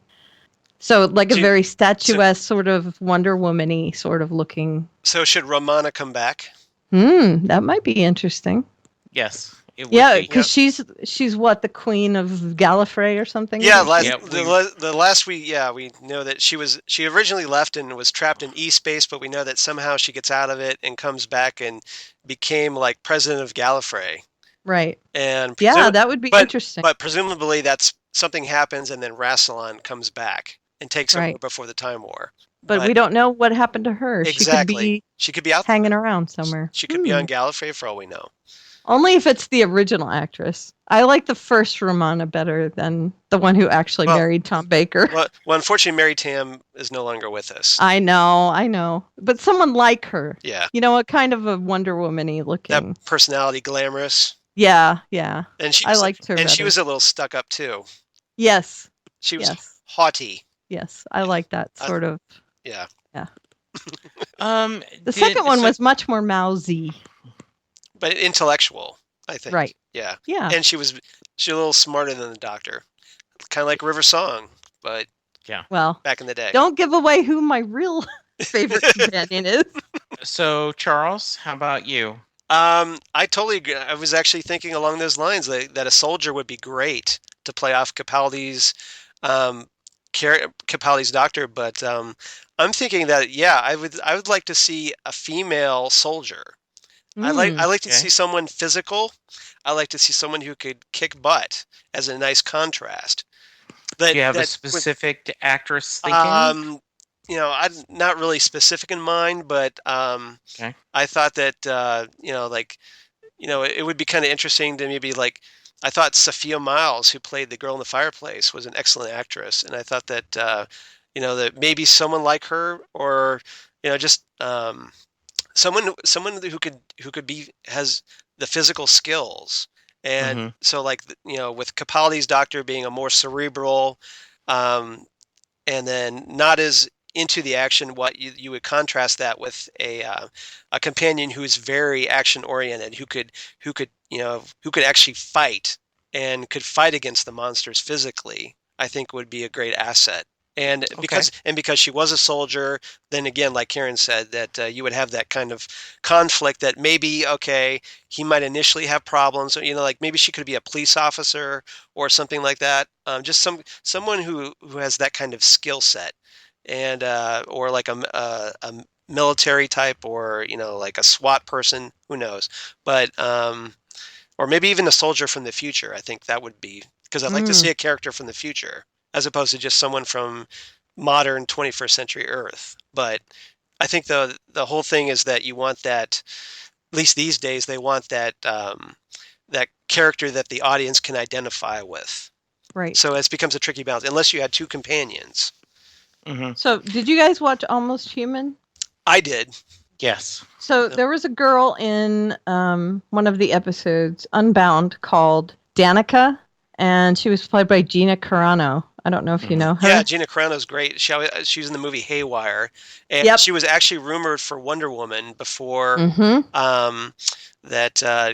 So like a very statuesque sort of Wonder Woman-y sort of looking. So should Romana come back? That might be interesting. Yes. Yeah, because she's what, the queen of Gallifrey or something? Yeah, the last we know that she originally left and was trapped in E-space, but we know that somehow she gets out of it and comes back and became like president of Gallifrey. Right. And that would be interesting. But presumably that's something happens and then Rassilon comes back and takes over before the Time War. But we don't know what happened to her. Exactly. She could be out hanging around somewhere. She could be on Gallifrey for all we know. Only if it's the original actress. I like the first Romana better than the one who actually married Tom Baker. Well, unfortunately, Mary Tam is no longer with us. I know. But someone like her. Yeah. You know, a kind of a Wonder Woman-y looking. That personality, glamorous. Yeah. And I liked her. And she was a little stuck up too. Yes. She was haughty. Yes, I like that sort of. Yeah. The second one was much more mousy. But intellectual, I think. Right. Yeah. Yeah. And she was a little smarter than the Doctor. Kind of like River Song, but back in the day. Don't give away who my real favorite companion is. So, Charles, how about you? I totally agree. I was actually thinking along those lines that a soldier would be great to play off Capaldi's Doctor, but I'm thinking that I would like to see a female soldier. I like to see someone physical. I like to see someone who could kick butt as a nice contrast. Do you have a specific actress thinking? I'm not really specific in mind, but I thought that it would be kind of interesting to maybe like. I thought Sophia Myles, who played the girl in the fireplace, was an excellent actress, and I thought that that maybe someone like her, or just someone who could be has the physical skills, and so like with Capaldi's Doctor being a more cerebral, and then not as into the action, what you would contrast that with a companion who's very action oriented, who could actually fight and could fight against the monsters physically, I think would be a great asset. And because she was a soldier, then again, like Karen said, that you would have that kind of conflict that maybe, he might initially have problems, like maybe she could be a police officer or something like that. Just someone who has that kind of skill set. And or like a military type, or like a SWAT person, who knows, but or maybe even a soldier from the future. I think that would be, because I'd like to see a character from the future as opposed to just someone from modern 21st century Earth. But I think the whole thing is that you want that, at least these days, they want that that character that the audience can identify with. Right. So it becomes a tricky balance unless you had two companions. So did you guys watch Almost Human? I did. Yes. So there was a girl in one of the episodes, Unbound, called Danica, and she was played by Gina Carano. I don't know if you know her. Yeah, Gina Carano's great. She was in the movie Haywire, and she was actually rumored for Wonder Woman before that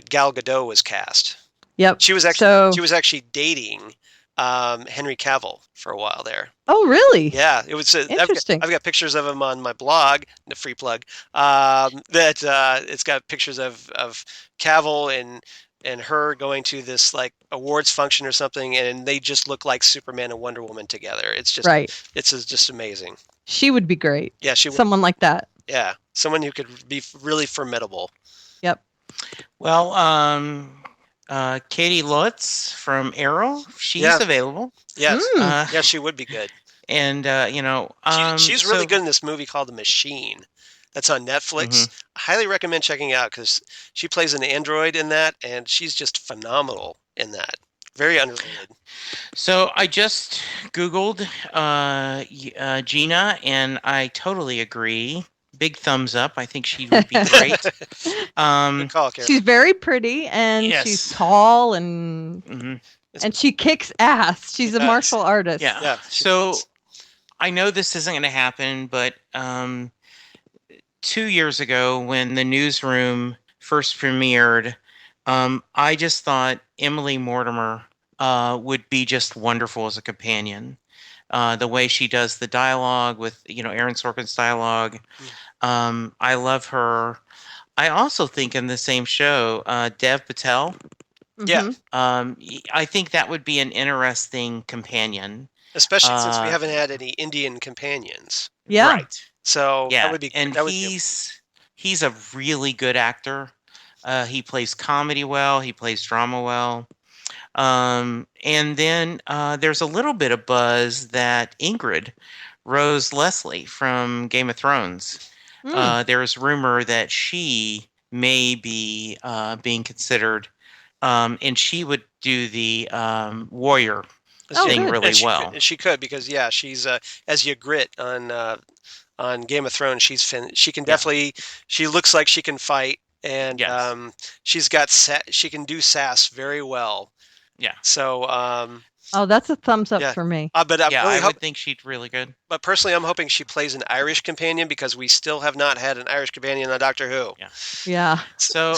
Gal Gadot was cast. Yep. She was actually dating Henry Cavill for a while there. Oh, really? Yeah, it was interesting. I've got pictures of him on my blog, the free plug. That it's got pictures of Cavill and her going to this like awards function or something, and they just look like Superman and Wonder Woman together. It's just It's just amazing. She would be great. Yeah, she would. Someone like that. Yeah, someone who could be really formidable. Yep. Well, Katie Lutz from Arrow, she's available. Yes. Yeah, she would be good. And she's really good in this movie called The Machine. That's on Netflix. I highly recommend checking out because she plays an android in that, and she's just phenomenal in that. Very underrated. So I just Googled Gina, and I totally agree. Big thumbs up. I think she would be great. Good call, Karen. She's very pretty, and she's tall, and and she kicks ass. She's a martial artist. Yeah. So I know this isn't going to happen, but 2 years ago when the Newsroom first premiered, I just thought Emily Mortimer would be just wonderful as a companion. The way she does the dialogue with, Aaron Sorkin's dialogue. I love her. I also think in the same show, Dev Patel. Yeah. I think that would be an interesting companion. Especially since we haven't had any Indian companions. Yeah. Right. So yeah, that would be, and he's a really good actor. He plays comedy well. He plays drama well. And then there's a little bit of buzz that Ingrid Rose Leslie from Game of Thrones. There's rumor that she may be being considered, and she would do the warrior thing really well. She could because she's as Ygritte on Game of Thrones. She can definitely. She looks like she can fight, and she's got she can do sass very well. Yeah. So. That's a thumbs up for me. But I would think she's really good. But personally, I'm hoping she plays an Irish companion because we still have not had an Irish companion on Doctor Who. Yeah. So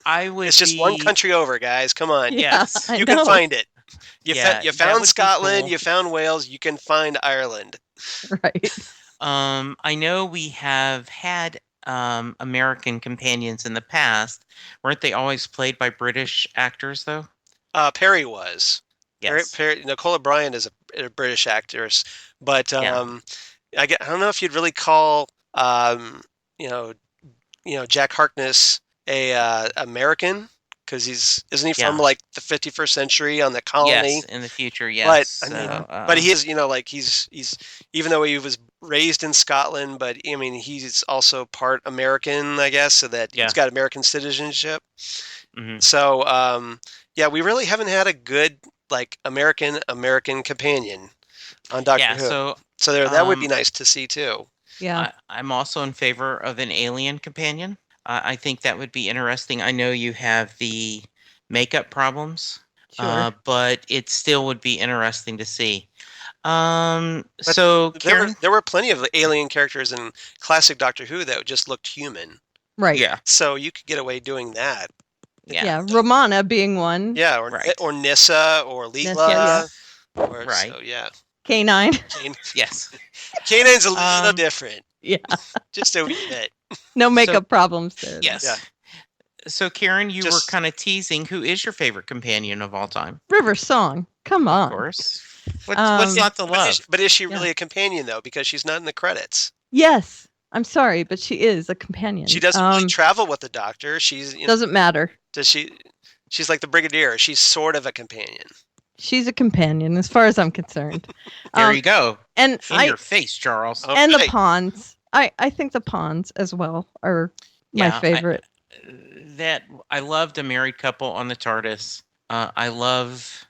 I would. It's just one country over, guys. Come on. Yes. You can find it. You found Scotland. Cool. You found Wales. You can find Ireland. Right. I know we have had American companions in the past. Weren't they always played by British actors, though? Perry was. Yes. Nicole O'Brien is a British actress, but I don't know if you'd really call Jack Harkness a American because isn't he from like the 51st century on the colony? Yes, in the future, yes. But he is he's even though he was raised in Scotland, but I mean he's also part American, I guess, so that he's got American citizenship. Mm-hmm. So we really haven't had a good American companion on Doctor Who. So that would be nice to see too. Yeah. I'm also in favor of an alien companion. I think that would be interesting. I know you have the makeup problems, but it still would be interesting to see. So Karen? There were plenty of alien characters in classic Doctor Who that just looked human. Right. Yeah. So you could get away doing that. Yeah, Romana being one. Yeah, or Nyssa or Leela. Right. So, yeah. K9. Yes. K9's a little different. Yeah. Just a wee bit. No makeup problems there. Yes. Yeah. So, Karen, you were kind of teasing. Who is your favorite companion of all time? River Song. Come on. Of course. What's not to love? But is she really a companion, though? Because she's not in the credits. Yes. I'm sorry, but she is a companion. She doesn't really travel with the Doctor. Doesn't matter. Does she? She's like the Brigadier. She's sort of a companion. She's a companion, as far as I'm concerned. There you go. And in your face, Charles. Okay. And the Pawns. I think the Pawns as well are my favorite. I loved A Married Couple on the TARDIS. I love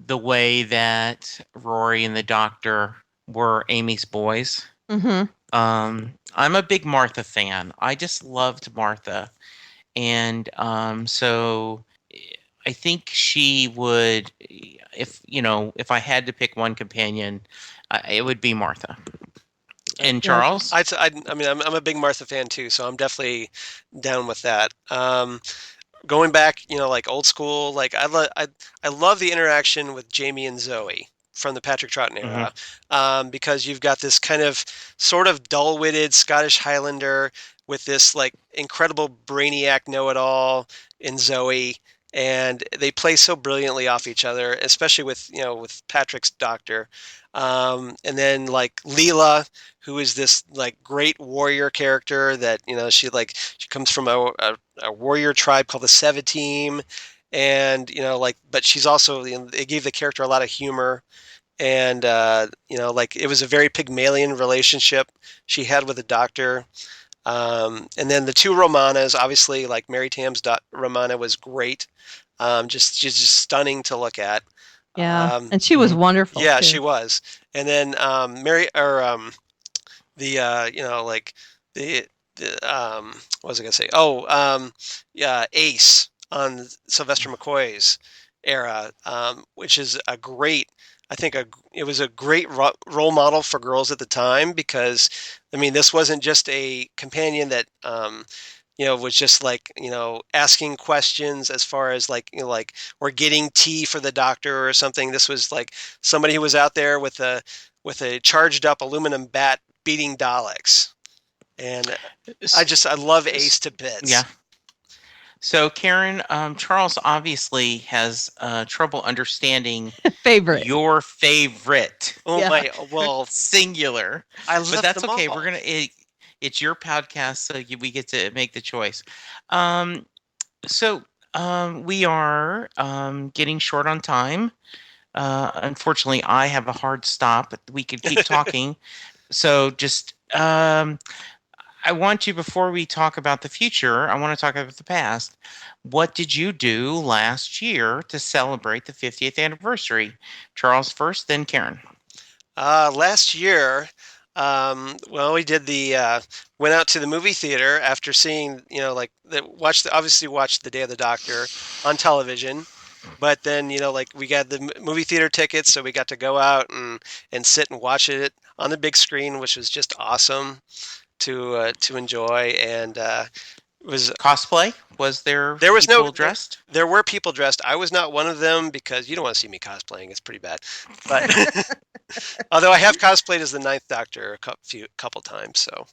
the way that Rory and the Doctor were Amy's boys. Mm-hmm. I'm a big Martha fan. I just loved Martha. And so I think she would, if I had to pick one companion, it would be Martha. And Charles? I'm a big Martha fan too, so I'm definitely down with that. Going back, old school, I love the interaction with Jamie and Zoe from the Patrick Troughton era, because you've got this kind of sort of dull-witted Scottish Highlander with this incredible brainiac know-it-all in Zoe, and they play so brilliantly off each other, especially with Patrick's Doctor, and then Leela, who is this great warrior character that she comes from a warrior tribe called the Sevateem, and but she's also they gave the character a lot of humor. And, it was a very Pygmalion relationship she had with the Doctor. And then the two Romanas, obviously, Mary Tam's Romana was great. She's just stunning to look at. Yeah, and she was wonderful. Yeah, too. she was. And then what was I going to say? Ace on Sylvester McCoy's era, which is a great I think it was a great role model for girls at the time because, I mean, this wasn't just a companion that, was just like, asking questions as far as like, like, or getting tea for the doctor or something. This was like somebody who was out there with a charged up aluminum bat beating Daleks. And I love Ace to bits. Yeah. So, Karen, Charles obviously has trouble understanding your favorite. Oh my! Well, singular. I love but that's them okay. all. We're gonna. It's your podcast, so we get to make the choice. We are getting short on time. Unfortunately, I have a hard stop. But we could keep talking. So just. I want you, before we talk about the future, I want to talk about the past. What did you do last year to celebrate the 50th anniversary? Charles first, then Karen. Last year, we did went out to the movie theater after seeing, obviously watched The Day of the Doctor on television. But then, we got the movie theater tickets, so we got to go out and sit and watch it on the big screen, which was just awesome to enjoy. And was cosplay? Was there was people dressed? There were people dressed. I was not one of them because you don't want to see me cosplaying. It's pretty bad. But although I have cosplayed as the Ninth Doctor a couple times, so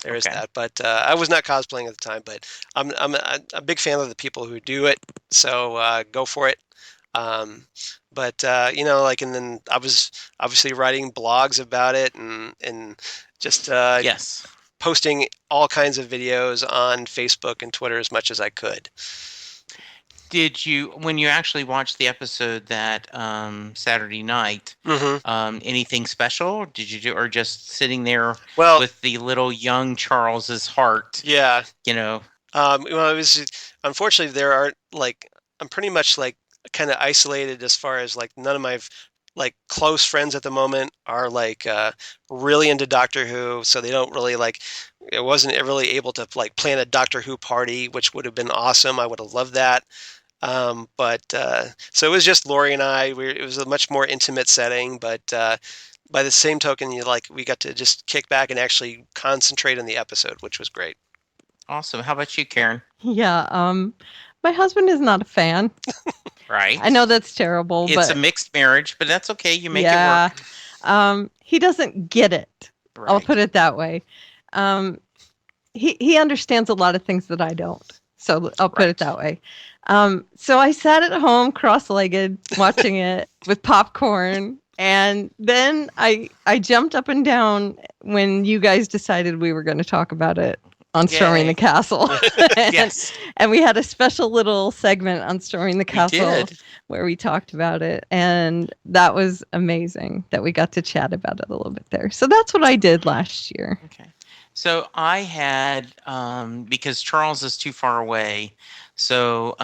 there is that. But I was not cosplaying at the time. But I'm a big fan of the people who do it, so go for it. And then I was obviously writing blogs about it and just yes, posting all kinds of videos on Facebook and Twitter as much as I could. Did you, when you actually watched the episode that Saturday night, anything special? Did you do, or just sitting there with the little young Charles's heart? Yeah, it was unfortunately I'm pretty much kind of isolated as far as none of my close friends at the moment are really into Doctor Who, so they don't really I wasn't really able to plan a Doctor Who party, which would have been awesome. I would have loved that. So it was just Lori and I. It was a much more intimate setting, but by the same token, we got to just kick back and actually concentrate on the episode, which was great. Awesome. How about you, Karen? Yeah, my husband is not a fan. Right. I know that's terrible. It's a mixed marriage, but that's okay. You make it work. He doesn't get it. Right. I'll put it that way. He understands a lot of things that I don't. So I'll put it that way. So I sat at home cross-legged watching it with popcorn. And then I jumped up and down when you guys decided we were going to talk about it on Storming the Castle. Yes. And we had a special little segment on Storming the Castle where we talked about it. And that was amazing that we got to chat about it a little bit there. So that's what I did last year. Okay. So I had, because Charles is too far away, so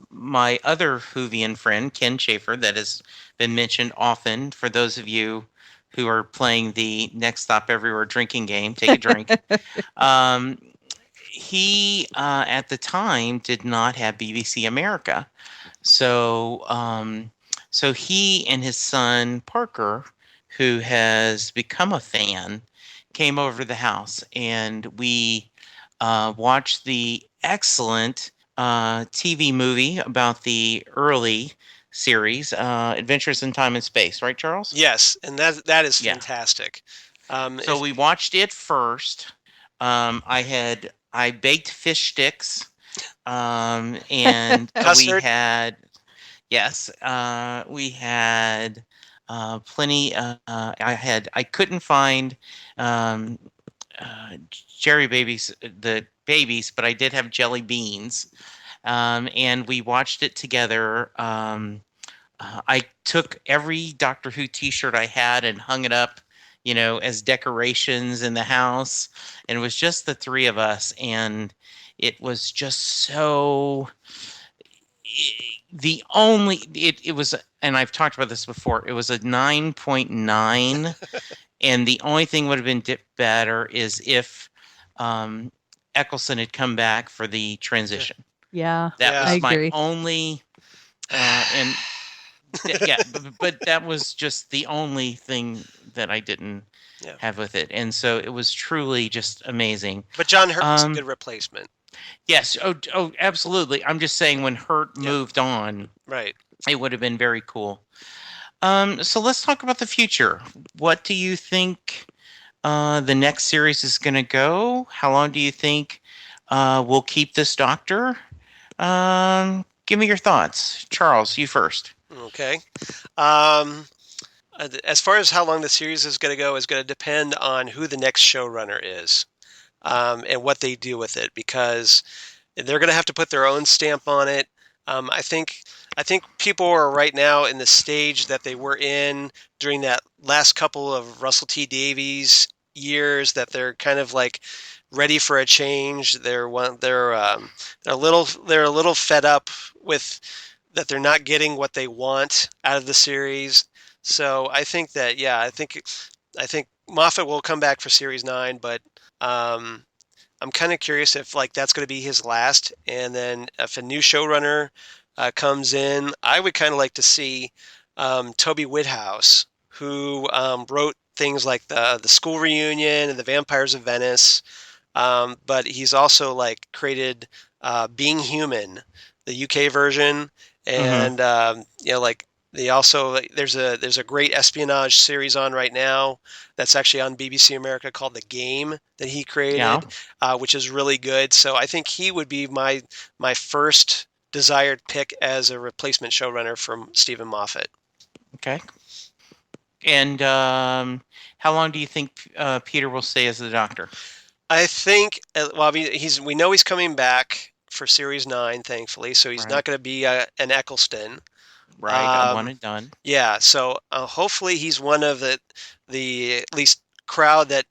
my other Whovian friend, Ken Schaefer, that has been mentioned often, for those of you who are playing the Next Stop Everywhere drinking game, take a drink. He, at the time, did not have BBC America. So he and his son, Parker, who has become a fan, came over to the house, and we watched the excellent TV movie about the early series, Adventures in Time and Space, right, Charles? Yes, and that is fantastic. So we watched it first. I baked fish sticks, and we had plenty. I couldn't find Jerry the babies, but I did have jelly beans, and we watched it together. I took every Doctor Who T-shirt I had and hung it up, as decorations in the house, and it was just the three of us, and it was just so. It was, and I've talked about this before, it was a 9.9, and the only thing would have been better is if Eccleston had come back for the transition. Yeah, that was I my agree. only, and Yeah, but that was just the only thing that I didn't have with it, and so it was truly just amazing. But John Hurt was a good replacement. Yes. Oh, absolutely. I'm just saying when Hurt moved on, right, it would have been very cool. So let's talk about the future. What do you think the next series is going to go? How long do you think we'll keep this Doctor? Give me your thoughts. Charles, you first. Okay. As far as how long the series is going to go is going to depend on who the next showrunner is, and what they do with it, because they're going to have to put their own stamp on it. I think people are right now in the stage that they were in during that last couple of Russell T Davies years, that they're kind of like ready for a change. They're a little fed up with that they're not getting what they want out of the series. So I think that I think Moffat will come back for series 9, but I'm kind of curious if that's going to be his last, and then if a new showrunner comes in, I would kind of like to see Toby Whithouse, who wrote things like the School Reunion and the Vampires of Venice, but he's also created Being Human, the UK version, and they also there's a great espionage series on right now that's actually on BBC America called The Game that he created, which is really good. So I think he would be my first desired pick as a replacement showrunner from Stephen Moffat. Okay. And how long do you think Peter will stay as the Doctor? I think, we know he's coming back for Series 9, thankfully, so he's not going to be an Eccleston. Right, one and done. Yeah, so hopefully he's one of the at least crowd that,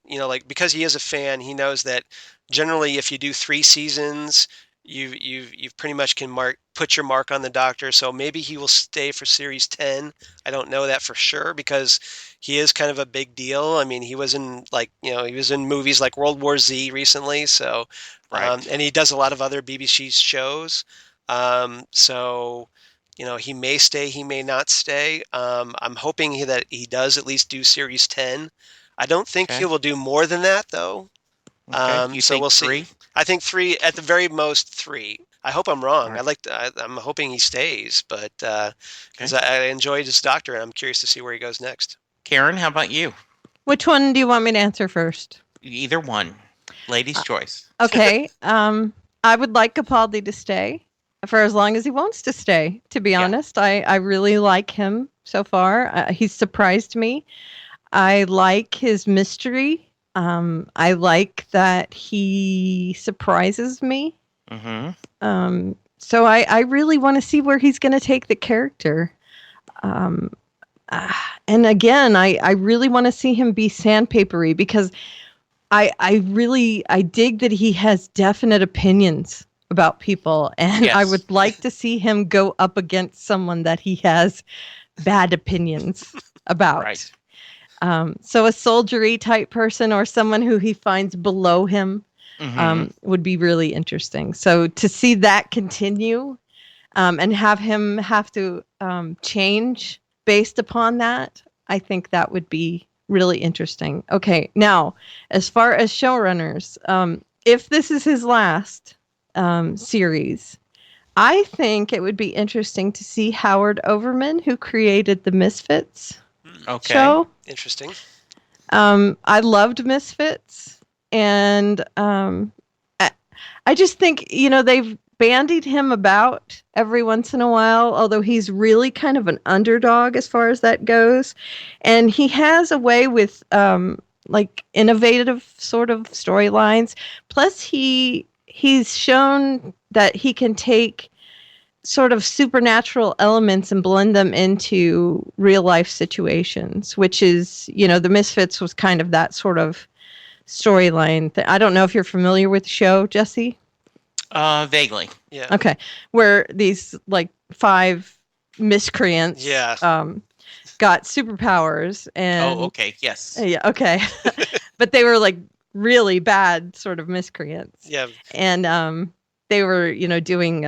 because he is a fan, he knows that generally if you do 3 seasons, you pretty much can put your mark on the Doctor. So maybe he will stay for Series 10. I don't know that for sure, because he is kind of a big deal. I mean, he was in he was in movies like World War Z recently. So, and he does a lot of other BBC shows. So, he may stay, he may not stay. I'm hoping that he does at least do Series 10. I don't think he will do more than that, though. Okay. So we'll 3? see. I think 3, at the very most 3. I hope I'm wrong. Right. I'm hoping he stays, but because I enjoyed his Doctor, and I'm curious to see where he goes next. Karen, how about you? Which one do you want me to answer first? Either one. Ladies' choice. Okay. I would like Capaldi to stay for as long as he wants to stay, to be honest. I really like him so far. He's surprised me. I like his mystery. I like that he surprises me. Mm-hmm. So I really want to see where he's going to take the character. And again, I really want to see him be sandpapery, because I dig that he has definite opinions about people, and I would like to see him go up against someone that he has bad opinions about. Right. So a soldiery type person, or someone who he finds below him, would be really interesting. So to see that continue, and have him have to change based upon that, I think that would be really interesting. Okay, now, as far as showrunners, if this is his last series, I think it would be interesting to see Howard Overman, who created the Misfits show. Interesting. I loved Misfits, and I just think, they've bandied him about every once in a while, although he's really kind of an underdog as far as that goes. And he has a way with innovative sort of storylines. Plus he's shown that he can take sort of supernatural elements and blend them into real life situations, which is, the Misfits was kind of that sort of storyline. I don't know if you're familiar with the show, Jesse. Vaguely. Yeah. Okay. Where these 5 miscreants got superpowers, and okay. Yes. Yeah, okay. But they were really bad sort of miscreants. Yeah. And they were, doing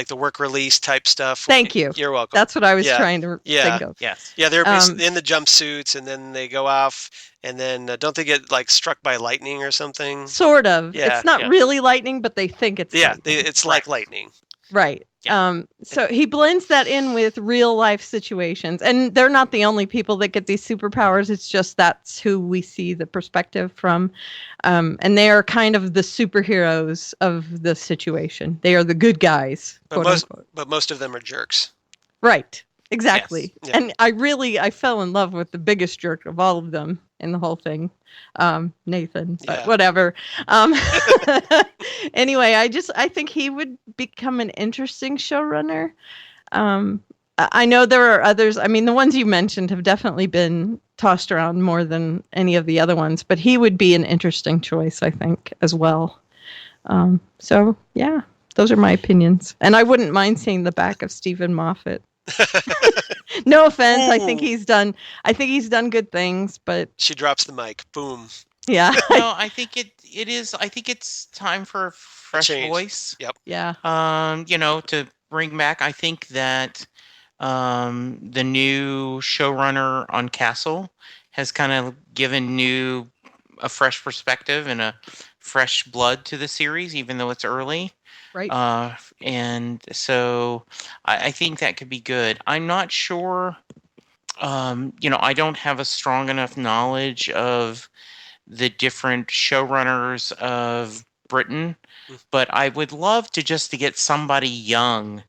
the work release type stuff. Thank you. You're welcome. That's what I was trying to think of. Yes. Yeah, they're in the jumpsuits, and then they go off, and then don't they get like struck by lightning or something? Sort of. Yeah. It's not really lightning, but they think it's lightning. It's like lightning. Right. Yeah. So he blends that in with real life situations, and they're not the only people that get these superpowers. It's just that's who we see the perspective from, and they are kind of the superheroes of the situation. They are the good guys, But unquote. most of them are jerks. Right. Exactly. Yes. And I fell in love with the biggest jerk of all of them in the whole thing, Nathan, but whatever. Anyway, I think he would become an interesting showrunner. I know there are others. I mean, the ones you mentioned have definitely been tossed around more than any of the other ones, but he would be an interesting choice, I think, as well. So yeah, those are my opinions. And I wouldn't mind seeing the back of Stephen Moffat. No offense. Ooh. I think he's done good things, but she drops the mic. Boom. Yeah. No, I think it is. I think it's time for a fresh voice. Yep. Yeah. To bring back. I think that the new showrunner on Castle has kind of given a fresh perspective and a fresh blood to the series, even though it's early. Right. And so I think that could be good. I'm not sure. I don't have a strong enough knowledge of the different showrunners of Britain, but I would love to get somebody young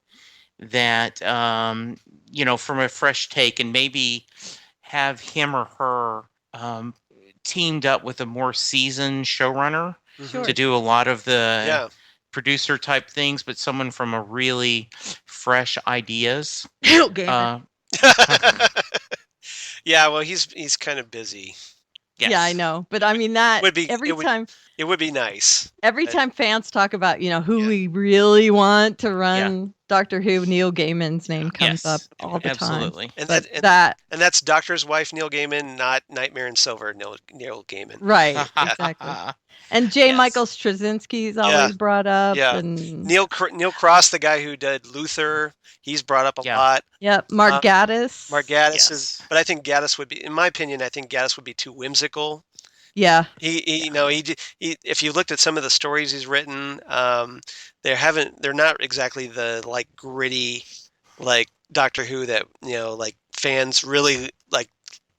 that, from a fresh take, and maybe have him or her teamed up with a more seasoned showrunner to do a lot of the producer type things, but someone from a really fresh ideas. Yeah, well, he's kind of busy. Yes. Yeah, I know, but I mean that would be time. It would be nice. Every time fans talk about who we really want to run Doctor Who, Neil Gaiman's name comes up all the time. Absolutely. And that's Doctor's wife, Neil Gaiman, not Nightmare in Silver, Neil Gaiman. Right, exactly. And J. Michael Straczynski's always brought up. Yeah. And Neil Cross, the guy who did Luther, he's brought up a lot. Yeah, Mark Gatiss. Mark Gatiss is, but I think Gatiss would be, in my opinion, would be too whimsical. Yeah. He if you looked at some of the stories he's written, they're not exactly the gritty Doctor Who that fans really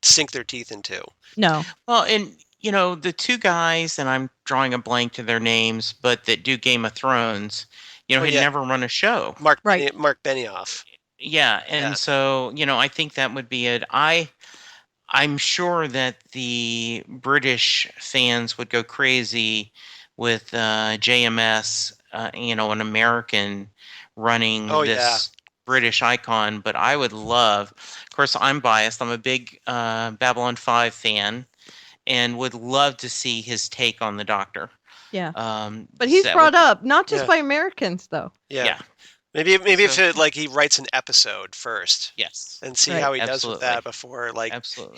sink their teeth into. No. Well, and the two guys, and I'm drawing a blank to their names, but that do Game of Thrones, had never run a show. Mark Benioff. Yeah, and so I think that would be it. I'm sure that the British fans would go crazy with JMS, an American running this British icon. But I would love, of course, I'm biased. I'm a big Babylon 5 fan, and would love to see his take on the Doctor. Yeah, but he's brought up not just by Americans though. Yeah. Maybe if he writes an episode first. Yes. And see how he does with that before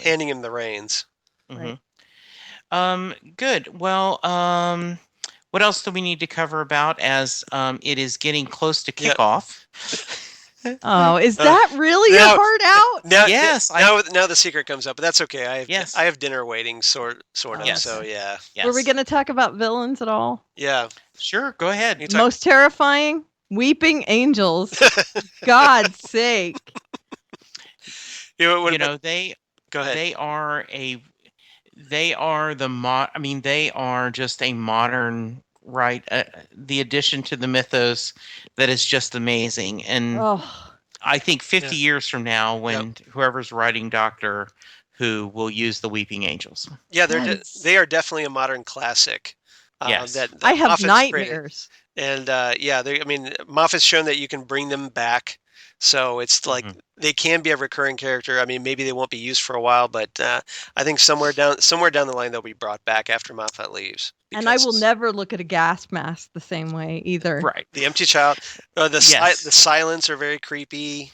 handing him the reins. Mm-hmm. Good. Well, what else do we need to cover about as it is getting close to kickoff? Oh, is that really your heart out? Now, yes. Now the secret comes up, but that's okay. I have dinner waiting, sort of. Yes. So yeah. Yes. Were we going to talk about villains at all? Yeah. Sure. Go ahead. Most terrifying. Weeping Angels. God's sake. They go ahead. They are just a modern, right? The addition to the mythos that is just amazing. And I think 50 years from now, when whoever's writing Doctor Who will use the Weeping Angels. Yeah, they are definitely a modern classic. Yes. That I have Moffat's nightmares. created. And Moffat's shown that you can bring them back. So it's they can be a recurring character. I mean, maybe they won't be used for a while, but I think somewhere down the line they'll be brought back after Moffat leaves. And I will never look at a gas mask the same way either. Right. The empty child, the silence are very creepy.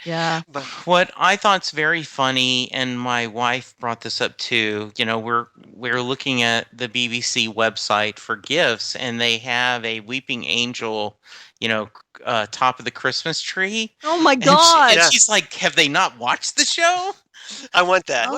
Yeah. But what I thought's very funny, and my wife brought this up too. We're looking at the BBC website for gifts, and they have a weeping angel, top of the Christmas tree. Oh my God! She's like, "Have they not watched the show?" I want that.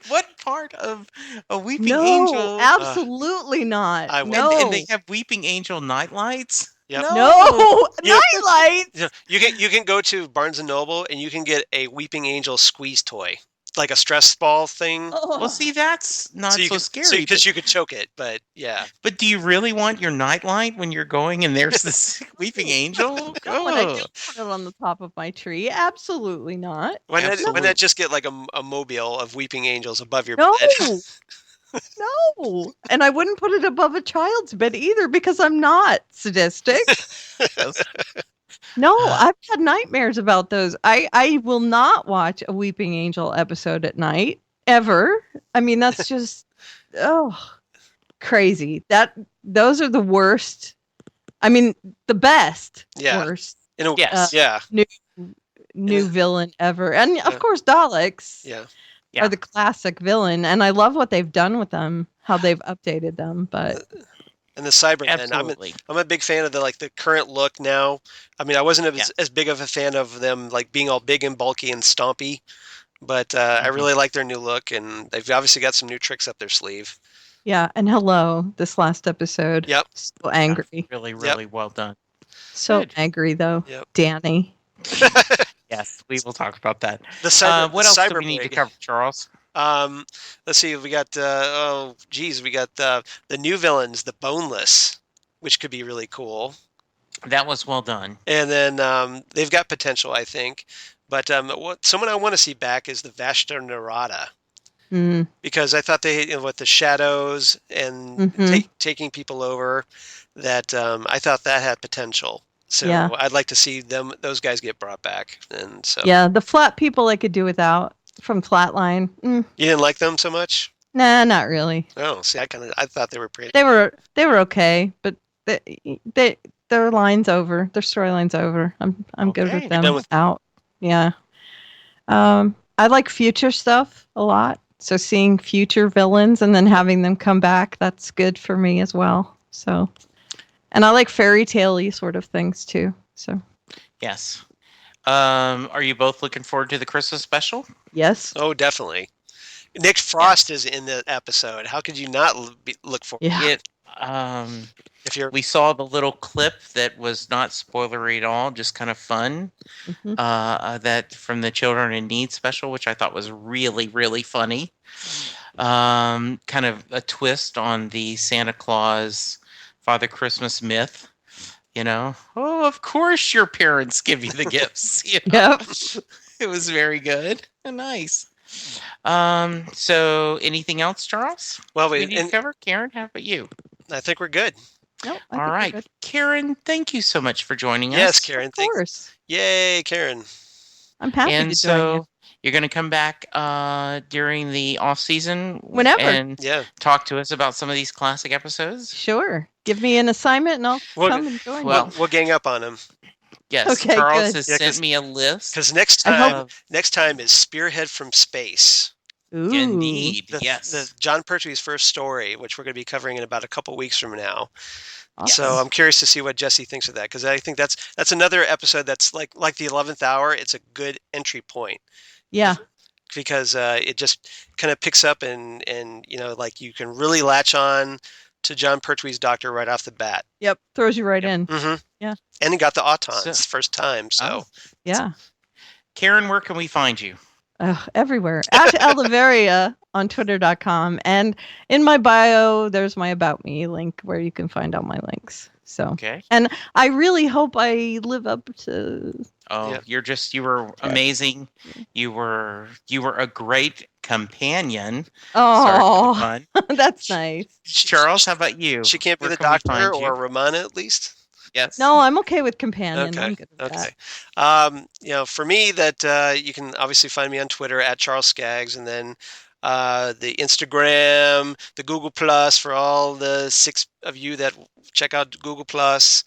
What part of a weeping No, angel? absolutely not. No. And they have weeping angel nightlights. Yep. No, nightlights. You can go to Barnes and Noble and you can get a Weeping Angel squeeze toy, like a stress ball thing. Well, see, that's not so scary. So because you could choke it, but yeah. But do you really want your nightlight when you're going and there's this weeping angel? No, and I don't put it on the top of my tree. Absolutely not. Why not just get like a mobile of weeping angels above your bed? No, and I wouldn't put it above a child's bed either because I'm not sadistic. No, I've had nightmares about those. I will not watch a Weeping Angel episode at night ever. I mean, that's just crazy. Those are the worst. I mean, the best. Worst. New villain ever, and of course Daleks. Are the classic villain, and I love what they've done with them, how they've updated them. But and the Cybermen, I'm a big fan of the current look now. I mean, I wasn't as big of a fan of them being all big and bulky and stompy, but I really like their new look, and they've obviously got some new tricks up their sleeve. Yeah, and hello, this last episode. Yep, so angry. Really well done. So angry though, Danny. Yes, we will talk about that. What else do we need to cover, Charles? Let's see. We got we got the new villains, the Boneless, which could be really cool. That was well done. And then they've got potential, I think. But someone I want to see back is the Vashta Narada. Because I thought they, with the shadows and taking people over, that I thought that had potential. So I'd like to see those guys get brought back. And so the flat people I could do without from Flatline. You didn't like them so much? Nah, not really. Oh, see, I thought they were pretty. They were okay, but their line's over. Their storyline's over. I'm good with them out. Yeah. I like future stuff a lot. So seeing future villains and then having them come back, that's good for me as well. So. And I like fairy tale-y sort of things too. So, yes. Are you both looking forward to the Christmas special? Yes. Oh, definitely. Nick Frost is in the episode. How could you not look forward to it? We saw the little clip that was not spoilery at all, just kind of fun. That from the Children in Need special, which I thought was really, really funny. Kind of a twist on the Santa Claus Father Christmas myth, of course your parents give you the gifts. Yep. It was very good and nice. So anything else, Charles? Well, we need to cover. Karen, how about you? I think we're good. Nope, all right. Karen, thank you so much for joining us. Yes, Karen. Of course. Yay, Karen. I'm happy to join you. You're going to come back during the off season whenever and talk to us about some of these classic episodes. Sure. Give me an assignment and I'll come and join you. We'll gang up on them. Yes. Okay, Charles has sent me a list. Because next time is Spearhead from Space. Ooh. Indeed. The John Pertwee's first story, which we're going to be covering in about a couple weeks from now. Yes. So I'm curious to see what Jesse thinks of that, because I think that's another episode that's like the 11th hour. It's a good entry point. Yeah. Because it just kind of picks up and you can really latch on to John Pertwee's Doctor right off the bat. Yep. Throws you right in. Mm-hmm. Yeah. And he got the Autons first time. So yeah. Karen, where can we find you? Everywhere. At Oliveria on Twitter.com. And in my bio, there's my About Me link where you can find all my links. So, okay. And I really hope I live up to. Oh, you were amazing. You were a great companion. Oh, that's nice. Charles, how about you? She can't be the Doctor or Romana at least. Yes. No, I'm okay with companion. Okay. I'm good with that. For me, that you can obviously find me on Twitter at Charles Skaggs, and then the Instagram, the Google Plus for all the 6 of you that check out Google Plus.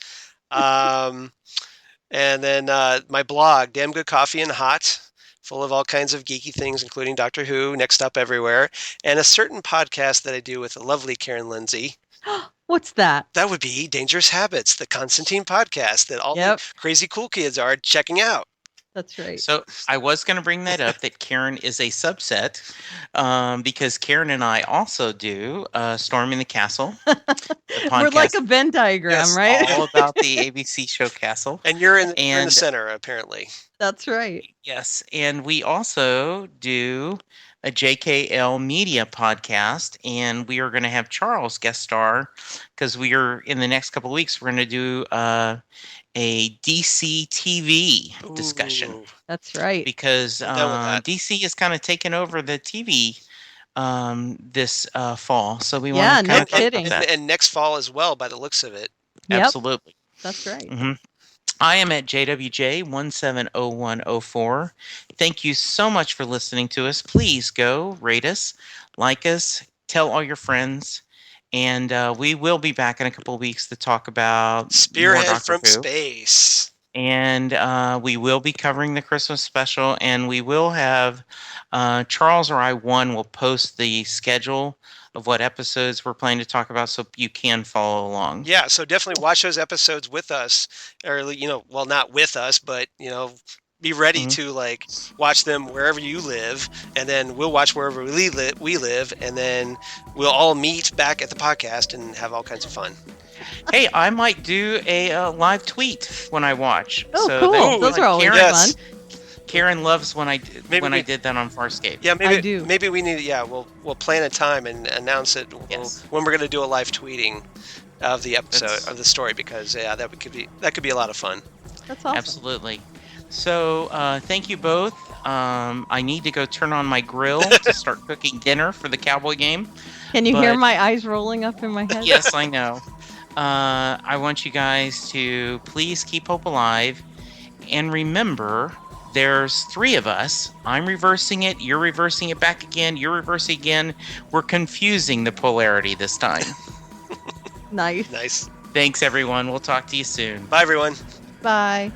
And then my blog, Damn Good Coffee and Hot, full of all kinds of geeky things, including Doctor Who, Next Stop Everywhere, and a certain podcast that I do with the lovely Karen Lindsay. What's that? That would be Dangerous Habits, the Constantine podcast that all the crazy cool kids are checking out. That's right. So I was going to bring that up, that Karen is a subset, because Karen and I also do Storming the Castle. We're like a Venn diagram, right? All about the ABC show Castle. And you're in the center, apparently. That's right. Yes. And we also do a JKL Media podcast, and we are going to have Charles guest star, because we are, in the next couple of weeks, we're going to do a DC TV discussion. That's right. Because DC is kind of taking over the TV this fall. So we want to no kidding. And next fall as well, by the looks of it. Yep. Absolutely. That's right. Mm-hmm. I am at JWJ170104. Thank you so much for listening to us. Please go rate us, like us, tell all your friends. And we will be back in a couple of weeks to talk about Spearhead from Space. And we will be covering the Christmas special, and we will have Charles or I will post the schedule of what episodes we're planning to talk about, so you can follow along. Yeah, so definitely watch those episodes with us, or not with us, but be ready to watch them wherever you live, and then we'll watch wherever we live, and then we'll all meet back at the podcast and have all kinds of fun. Hey, I might do a live tweet when I watch. Oh, so cool! Those are always fun. Karen loves when I did that on Farscape. Yeah, maybe we need. Yeah, we'll plan a time and announce it when we're going to do a live tweeting of the episode of the story, because that could be a lot of fun. That's awesome. Absolutely. So thank you both. I need to go turn on my grill to start cooking dinner for the Cowboy game. Can you hear my eyes rolling up in my head? Yes, I know. I want you guys to please keep hope alive. And remember, there's 3 of us. I'm reversing it. You're reversing it back again. You're reversing again. We're confusing the polarity this time. Nice. Thanks, everyone. We'll talk to you soon. Bye, everyone. Bye.